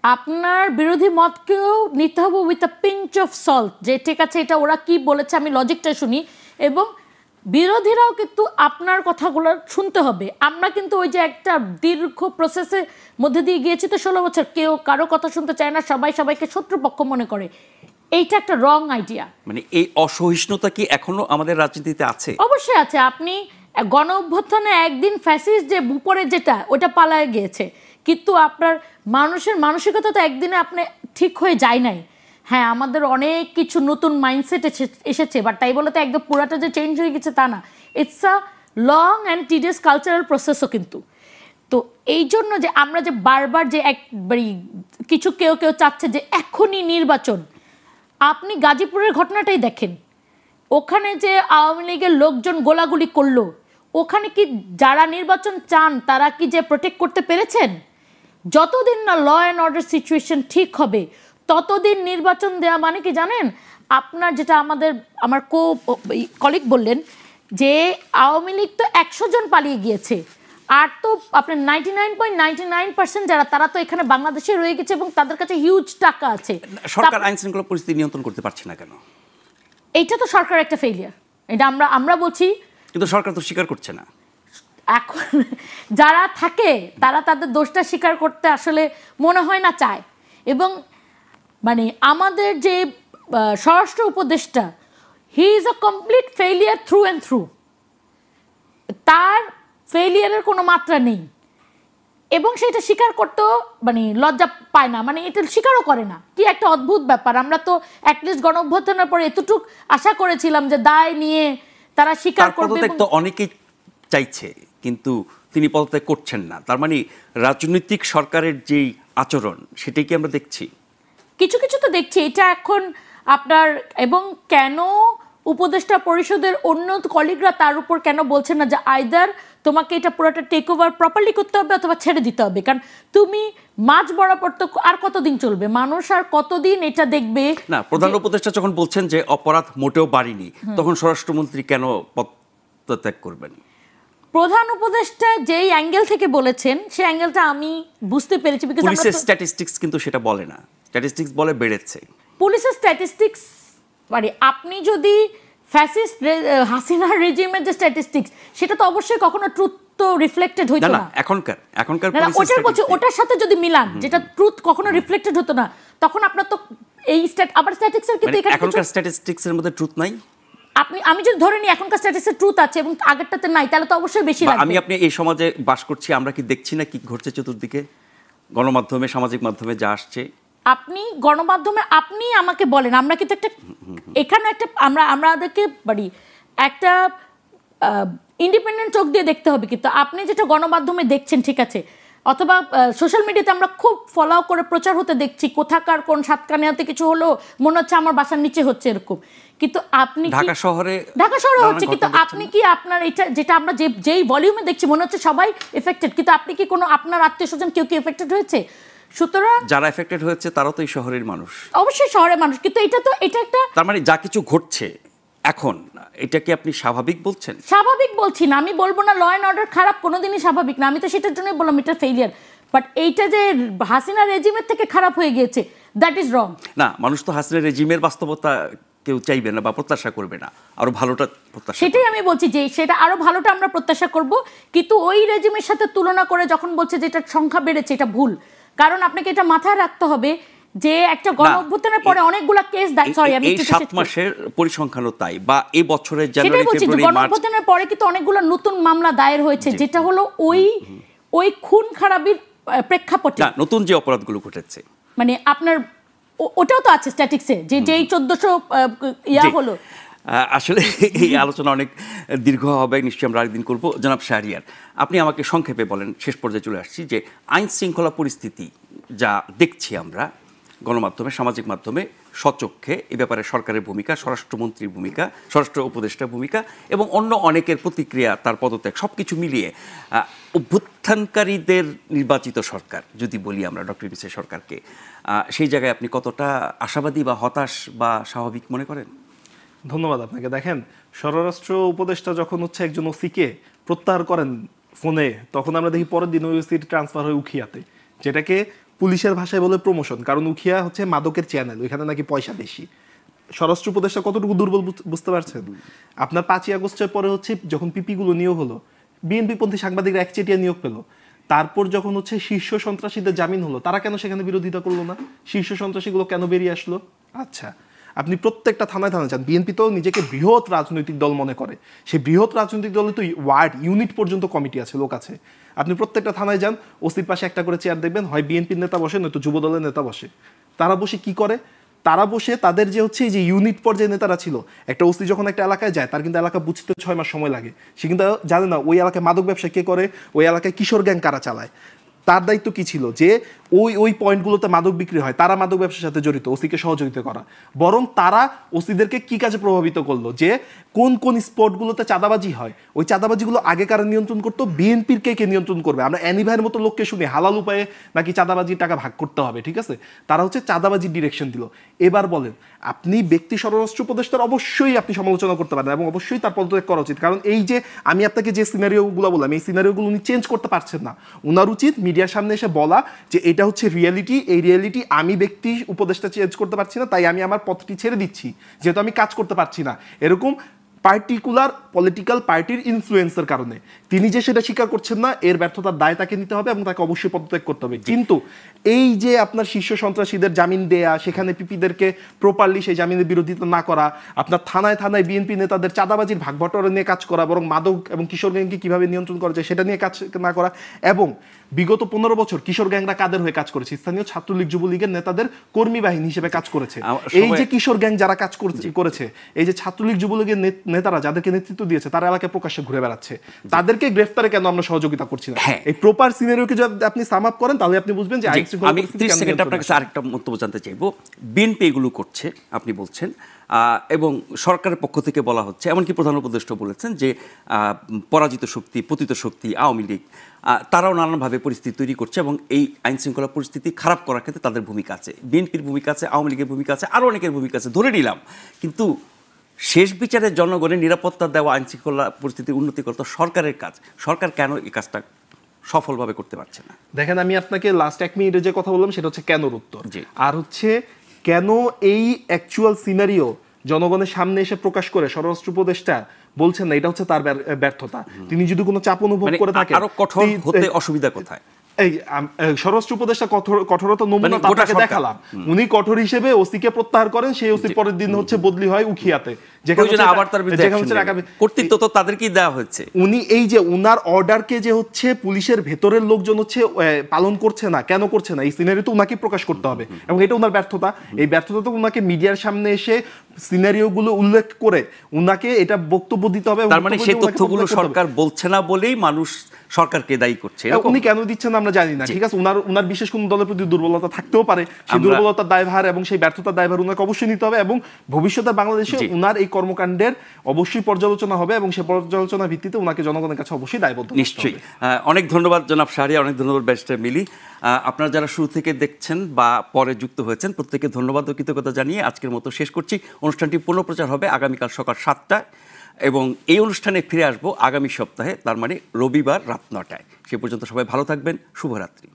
আপনার বিরোধী মতকেও নিতে হবে with a pinch of salt, যে ঠিক আছে এটা ওরা কি বলেছে আমি লজিকটা শুনি, এবং বিরোধীরাও কিন্তু আপনার কথাগুলো শুনতে হবে। আমরা কিন্তু ওই যে একটা দীর্ঘ প্রসেসের মধ্যে দিয়ে গিয়েছি তো 16 বছর, কেউ কারো কথা শুনতে চায় না, সবাই সবাইকে শত্রুপক্ষ মনে করে। এইটা একটা রং আইডিয়া। মানে এই অসহিষ্ণুতা কি এখনো আমাদের রাজনীতিতে আছে? অবশ্যই আছে। আপনি গণ অভ্যুত্থানে একদিন ফ্যাসিস্ট যে উপরে যেটা ওটা পালায় গিয়েছে, কিন্তু আপনার মানুষের মানসিকতা তো একদিনে আপনি ঠিক হয়ে যায় নাই। হ্যাঁ, আমাদের অনেক কিছু নতুন মাইন্ডসেট এসেছে, বাট তাই বলে তো একদম পুরাটা যে চেঞ্জ হয়ে গেছে তা না। It's a long and tedious cultural প্রসেসও কিন্তু। তো এই জন্য যে আমরা যে বারবার যে একবারই কিছু কেউ চাচ্ছে যে এখনই নির্বাচন, আপনি গাজীপুরের ঘটনাটাই দেখেন। ওখানে যে আওয়ামী লীগের লোকজন গোলাগুলি করলো, ওখানে কি যারা নির্বাচন চান তারা কি যে প্রোটেক্ট করতে পেরেছেন? যতদিন না ল অ্যান্ড অর্ডার সিচুয়েশন ঠিক হবে ততদিন নির্বাচন দেওয়া মানে কি জানেন? আপনার যেটা আমার কলিগ বললেন যে আওয়ামী লীগ তো 100 জন পালিয়ে গিয়েছে, আর তো আপনার 99.99% যারা তারা তো এখানে বাংলাদেশে রয়ে গেছে এবং তাদের কাছে হিউজ টাকা আছে। সরকার আইন শৃঙ্খলা পরিস্থিতি নিয়ন্ত্রণ করতে পারছে না কেন? এইটা তো সরকারের একটা ফেলিয়ার, এটা আমরা বলছি, কিন্তু সরকার তো স্বীকার করছে না। এখন যারা থাকে তারা তাদের দোষটা স্বীকার করতে আসলে মনে হয় না চায়। এবং মানে আমাদের যে স্বরাষ্ট্র উপদেষ্টা, he is a complete failure through and through. তার ফেলিয়ারের কোনো মাত্রা নেই এবং সেটা স্বীকার করতেও মানে লজ্জা পায় না, মানে এটা স্বীকারও করে না। কি একটা অদ্ভুত ব্যাপার। আমরা তো অ্যাটলিস্ট গণ অভ্যুত্থানের পরে এতটুকু আশা করেছিলাম যে দায় নিয়ে তারা স্বীকার করবে। তো অনেকেই চাইছে কিন্তু তিনি পদত্যাগ করছেন না, তার মানে রাজনৈতিক সরকারের যেই আচরণ সেটাই কি আমরা দেখছি? কিছু কিছু তো দেখছি এটা এখন আপনার। এবং কেন উপদেষ্টা পরিষদের অন্য কলিগরা তার উপর কেন বলছেন না যে আইদার তোমাকে এটা পুরোটা টেক ওভার প্রপারলি করতে হবে অথবা ছেড়ে দিতে হবে, কারণ তুমি মাঝ বরাবর তো আর কতদিন চলবে, মানুষ আর কতদিন এটা দেখবে? না, প্রধান উপদেষ্টা যখন বলছেন যে অপরাধ মোটেও বাড়েনি, তখন স্বরাষ্ট্রমন্ত্রী কেন পদত্যাগ করবেন? প্রধান উপদেষ্টা যেই অ্যাঙ্গেল থেকে বলেছেন সেই অ্যাঙ্গেলটা আমি বুঝতে পেরেছি, বিকজ পুলিশের স্ট্যাটিস্টিক্স কিন্তু সেটা বলে না, স্ট্যাটিস্টিক্স বলে বেড়েছে। পুলিশের স্ট্যাটিস্টিক্স মানে আপনি যদি ফ্যাসিস্ট হাসিনার রেজিমের যে স্ট্যাটিস্টিক্স সেটা তো অবশ্যই কখনো ট্রুথ তো রিফ্লেক্টেড হইতো না। এখনকার ওটার সাথে যদি মিলান যেটা ট্রুথ কখনো রিফ্লেক্টেড হতো না, তখন আপনার তো এই আবার স্ট্যাটিস্টিক্সের কিন্তু এখনকার স্ট্যাটিস্টিক্সের মধ্যে ট্রুথ নাই। আমি যদি ধরে নিই এখনকার স্ট্যাটিস্টিক্সের ট্রুথ আছে এবং আগেরটাতে নাই, তাহলে তো অবশ্যই বেশি লাগবে। আমি আপনি এই সমাজে বাস করছি, আমরা কি দেখছি না কি ঘটছে চতুর্দিকে? গণমাধ্যমে, সামাজিক মাধ্যমে যা আসছে, আপনি গণমাধ্যমে আপনি আমাকে বলেন, আমরা কিন্তু একটা এখানে একটা আমাদেরকে বাড়ি একটা ইন্ডিপেন্ডেন্ট চোখ দিয়ে দেখতে হবে। কিন্তু আপনি যেটা গণমাধ্যমে দেখছেন ঠিক আছে, অথবা সোশ্যাল মিডিয়াতে আমরা খুব ফলো করে প্রচার হতে দেখছি, কোথাকার কোন সাতকানিয়াতে কিছু হলো মনে হচ্ছে আমার বাসার নিচে হচ্ছে এরকম। কিন্তু আপনি ঢাকা শহরে হচ্ছে, কিন্তু আপনি কি আপনার এটা যেটা আমরা যেই ভলিউমে দেখছি মনে হচ্ছে সবাই এফেক্টেড, কিন্তু আপনি কি কোনো আপনার আত্মীয় স্বজন কেউ কি এফেক্টেড হয়েছে? সুতরাং যারা এফেক্টেড হয়েছে তারা তো এই শহরের মানুষ, অবশ্যই শহরের মানুষ। কিন্তু এটা একটা তার মানে যা কিছু ঘটছে এখন, এটা কি আপনি স্বাভাবিক বলছেন? স্বাভাবিক বলছি না, আমি বলবো না ল অ্যান্ড অর্ডার খারাপ, কোনোদিনই স্বাভাবিক না, আমি তো সেটার জন্যই বললাম এটা ফেলিয়ার। বাট এইটা যে হাসিনা রেজিমের থেকে খারাপ হয়ে গিয়েছে, দ্যাট ইজ রং। না, মানুষ তো হাসিনা রেজিমের বাস্তবতা কেউ চাইবে না বা প্রত্যাশা করবে না, আরো ভালোটা প্রত্যাশা। সেটাই আমি বলছি যে সেটা আরো ভালোটা আমরা প্রত্যাশা করব, কিন্তু ওই রেজিমের সাথে তুলনা করে যখন বলছে যে এটার সংখ্যা বেড়েছে, এটা ভুল। কারণ আপনাকে এটা মাথায় রাখতে হবে যে একটা গণ অভ্যুত্থানের পরে অনেকগুলা কেস, সরি আমি এই 7 মাসের পরিসংখ্যানও তাই, বা এই বছরের জানুয়ারি ফেব্রুয়ারি মার্চ, গণ অভ্যুত্থানের পরে কিন্তু অনেকগুলো নতুন মামলা দায়ের হয়েছে, যেটা হলো ওই খুন খারাপির প্রেক্ষাপটে নতুন যে অপরাধগুলো ঘটেছে, মানে আপনার ওটাও তো আছে স্ট্যাটিক্সে যে যেই 1400 ইয়া হলো। আসলে এই আলোচনা অনেক দীর্ঘ হবে, নিশ্চয়ই আমরা আরেকদিন করবো। জনাব শাহরিয়ার, আপনি আমাকে সংক্ষেপে বলেন, শেষ পর্যায়ে চলে আসছি, যে আইন শৃঙ্খলা পরিস্থিতি যা দেখছি আমরা গণমাধ্যমে, সামাজিক মাধ্যমে স্বচক্ষে, এ ব্যাপারে সরকারের ভূমিকা, স্বরাষ্ট্রমন্ত্রীর ভূমিকা, স্বরাষ্ট্র উপদেষ্টার ভূমিকা এবং অন্য অনেকের প্রতিক্রিয়া, তার পদত্যাগ, সব কিছু মিলিয়ে অভ্যুত্থানকারীদের নির্বাচিত সরকার যদি বলি আমরা ডক্টর ইউনূসের সরকারকে, সেই জায়গায় আপনি কতটা আশাবাদী বা হতাশ বা স্বাভাবিক মনে করেন? ধন্যবাদ আপনাকে। দেখেন, স্বরাষ্ট্র উপদেষ্টা যখন একজন ওসিকে প্রত্যাহার করেন ফোনে, তখন আমরা দেখি পরের দিন ওই ওসির ট্রান্সফার হয় উখিয়াতে, যেটাকে পুলিশের ভাষায় বলে প্রমোশন, কারণ উখিয়া মাদকের চ্যানেল, ওইখানে নাকি পয়সা বেশি। স্বরাষ্ট্র উপদেষ্টা কতটুকু দুর্বল বুঝতে পারছেন? আপনার 5ই আগস্টের পরে যখন পিপিগুলো নিয়োগ হলো, বিএনপিপন্থী সাংবাদিকরা একচেটিয়া নিয়োগ পেল, তারপর যখন শীর্ষ সন্ত্রাসীদের জামিন হলো, তারা কেন সেখানে বিরোধিতা করলো না? শীর্ষ সন্ত্রাসীগুলো কেন বেরিয়ে আসলো? আচ্ছা, আপনি প্রত্যেকটা থানায় থানায় যান, বিএনপি তো নিজেকে বৃহৎ রাজনৈতিক দল মনে করে, সেই বৃহৎ রাজনৈতিক দলে তো ওয়ার্ড ইউনিট পর্যন্ত কমিটি আছে, লোক আছে। আপনি প্রত্যেকটা থানায় যান, ওসির পাশে একটা করে চেয়ার দেখবেন, হয় বিএনপির নেতা বসে, নয়তো যুব দলের নেতা বসে। তারা বসে কি করে? তারা বসে তাদের যে ইউনিট পর্যায়ে নেতারা ছিল, একটা ওসি যখন একটা এলাকায় যায়, তার কিন্তু এলাকা বুঝতে 6 মাস সময় লাগে। সে কিন্তু জানে না ওই এলাকায় মাদক ব্যবসা কে করে, ওই এলাকায় কিশোর গ্যাং কারা চালায়। তার দায়িত্ব কি ছিল? যে ওই পয়েন্টগুলোতে মাদক বিক্রি হয়, তারা মাদক ব্যবসার সাথে জড়িত, ওসিকে সহযোগিতা করা। বরং তারা ওসিদেরকে কি কাজে প্রভাবিত করলো, যে কোন কোন স্পটগুলোতে চাঁদাবাজি হয়, ওই চাঁদাবাজিগুলো আগে কারা নিয়ন্ত্রণ করতো, বিএনপির কে নিয়ন্ত্রণ করবে। আমরা অ্যানি ভাইয়ের মতো লোককে শুনি হালাল উপায়ে নাকি চাঁদাবাজির টাকা ভাগ করতে হবে, ঠিক আছে, তারা হচ্ছে চাঁদাবাজির ডিরেকশন দিল। এবার বলেন, আপনি ব্যক্তি স্বরাষ্ট্র উপদেষ্টার অবশ্যই আপনি সমালোচনা করতে পারেন এবং অবশ্যই তার পদত্যাগ করা উচিত, কারণ এই যে আমি আপনাকে যে সিনারিওগুলো বললাম, এই সিনারিওগুলো উনি চেঞ্জ করতে পারছেন না। উনার উচিত মিডিয়ার সামনে এসে বলা যে এটা হচ্ছে রিয়েলিটি, এই রিয়েলিটি আমি ব্যক্তি উপদেষ্টা চেঞ্জ করতে পারছি না, তাই আমি আমার পথটি ছেড়ে দিচ্ছি, যেহেতু আমি কাজ করতে পারছি না। এরকম পার্টিকুলার পলিটিক্যাল পার্টির ইনফ্লুয়েন্সের কারণে তিনি যে সেটা স্বীকার করছেন না, এর ব্যর্থতার দায় তাকে নিতে হবে এবং তাকে অবশ্যই পদত্যাগ করতে হবে। কিন্তু এই যে আপনার শীর্ষ সন্ত্রাসীদের জামিন দেয়া, সেখানে পিপিদেরকে প্রপারলি সেই জামিনের বিরোধিতা না করা, আপনার থানায় থানায় বিএনপি নেতাদের চাঁদাবাজির ভাগবটোয়ারা নিয়ে কাজ করা, বরং মাদক এবং কিশোর গ্যাংকে কীভাবে নিয়ন্ত্রণ করা যায় সেটা নিয়ে কাজ না করা, এবং বিগত 15 বছর কিশোর গ্যাংরা কাদের হয়ে কাজ করেছে, স্থানীয় ছাত্রলীগ যুবলীগের নেতাদের কর্মী বাহিনী হিসেবে কাজ করেছে। এই যে কিশোর গ্যাং যারা কাজ করেছে, এই যে ছাত্রলীগ যুবলীগের নেতারা যাদেরকে নেতৃত্ব দিয়েছে, তারা এলাকায় প্রকাশ্যে ঘুরে বেড়াচ্ছে, তাদেরকে গ্রেফতারে কেন আমরা সহযোগিতা করছি না? এই প্রপার সিনারিওকে যদি আপনি সাম আপ করেন, তাহলে আপনি বুঝবেন যে আমি 30 সেকেন্ড আপনার কাছে আরেকটা মন্তব্য জানতে চাইবো। বিএনপি এগুলো করছে আপনি বলছেন, এবং সরকারের পক্ষ থেকে বলা হচ্ছে, এমনকি প্রধান উপদেষ্টা বলেছেন যে পরাজিত শক্তি, পতিত শক্তি আওয়ামী লীগ, তারাও নানানভাবে পরিস্থিতি তৈরি করছে এবং এই আইন শৃঙ্খলা পরিস্থিতি খারাপ করার ক্ষেত্রে তাদের ভূমিকা আছে, বিএনপির ভূমিকা আছে, আওয়ামী লীগের ভূমিকা আছে, আরও অনেকের ভূমিকা আছে, ধরে নিলাম। কিন্তু শেষ বিচারে জনগণের নিরাপত্তা দেওয়া, আইন শৃঙ্খলা পরিস্থিতির উন্নতি করতে সরকারের কাজ, সরকার কেন এই কাজটা সফলভাবে করতে পারছে না? দেখেন, আমি আপনাকে লাস্ট 1 মিনিটে যে কথা বললাম সেটা হচ্ছে কেনর উত্তর, আর হচ্ছে কেন এই অ্যাকচুয়াল সিনারিও জনগণের সামনে এসে প্রকাশ করে স্বরাষ্ট্র উপদেষ্টা বলছেন না, এটা হচ্ছে তার ব্যর্থতা। তিনি যদি কোনো চাপ অনুভব করে থাকেন, আরো কঠোর হতে অসুবিধা কোথায়? এই স্বরাষ্ট্র উপদেষ্টা কঠোরতা নমুনা আপনাকে দেখালাম। উনি কঠোর হিসেবে ওসিকে প্রত্যাহার করেন, সেই ওসি পরের দিন হচ্ছে বদলি হয় উখিয়াতে, যেখানে আবার তার কর্তৃত্ব তো তাদেরকেই দেওয়া হচ্ছে। উনি এই যে উনার অর্ডারকে যে হচ্ছে পুলিশের ভেতরের লোকজন হচ্ছে পালন করছে না, কেন করছে না, এই সিনারিও তো উনাকে প্রকাশ করতে হবে এবং এটা উনার ব্যর্থতা। এই ব্যর্থতা তো উনাকে মিডিয়ার সামনে এসে সিনারিওগুলো উল্লেখ করে উনাকে এটা বক্তব্য দিতে হবে। তার মানে সেই তথ্যগুলো সরকার বলছে না বলেই মানুষ সরকারকে দায়ী করছে। উনি কেন দিচ্ছেন আমরা জানি না, ঠিক আছে, উনার বিশেষ কোন দলের প্রতি দুর্বলতা থাকতেও পারে, সেই দুর্বলতার দায়ভার এবং সেই ব্যর্থতার দায়ভার উনাকে অবশ্যই নিতে হবে এবং ভবিষ্যতে বাংলাদেশে উনার এই কর্মকাণ্ডের অবশ্যই পর্যালোচনা হবে এবং সেই পর্যালোচনার ভিত্তিতে উনাকে জনগণের কাছে অবশ্যই দায়বদ্ধ। নিশ্চয়ই। অনেক ধন্যবাদ জনাব শাহরিয়ার, অনেক ধন্যবাদ ব্যারিস্টার মিলি। আপনারা যারা শুরু থেকে দেখছেন বা পরে যুক্ত হয়েছেন, প্রত্যেকে ধন্যবাদ ও কৃতজ্ঞতা জানিয়ে আজকের মতো শেষ করছি। অনুষ্ঠানটি পুনঃপ্রচার হবে আগামীকাল সকাল 7টায় এবং এই অনুষ্ঠানে ফিরে আসবো আগামী সপ্তাহে, তার মানে রবিবার রাত 9টায়। সে পর্যন্ত সবাই ভালো থাকবেন, শুভরাত্রি।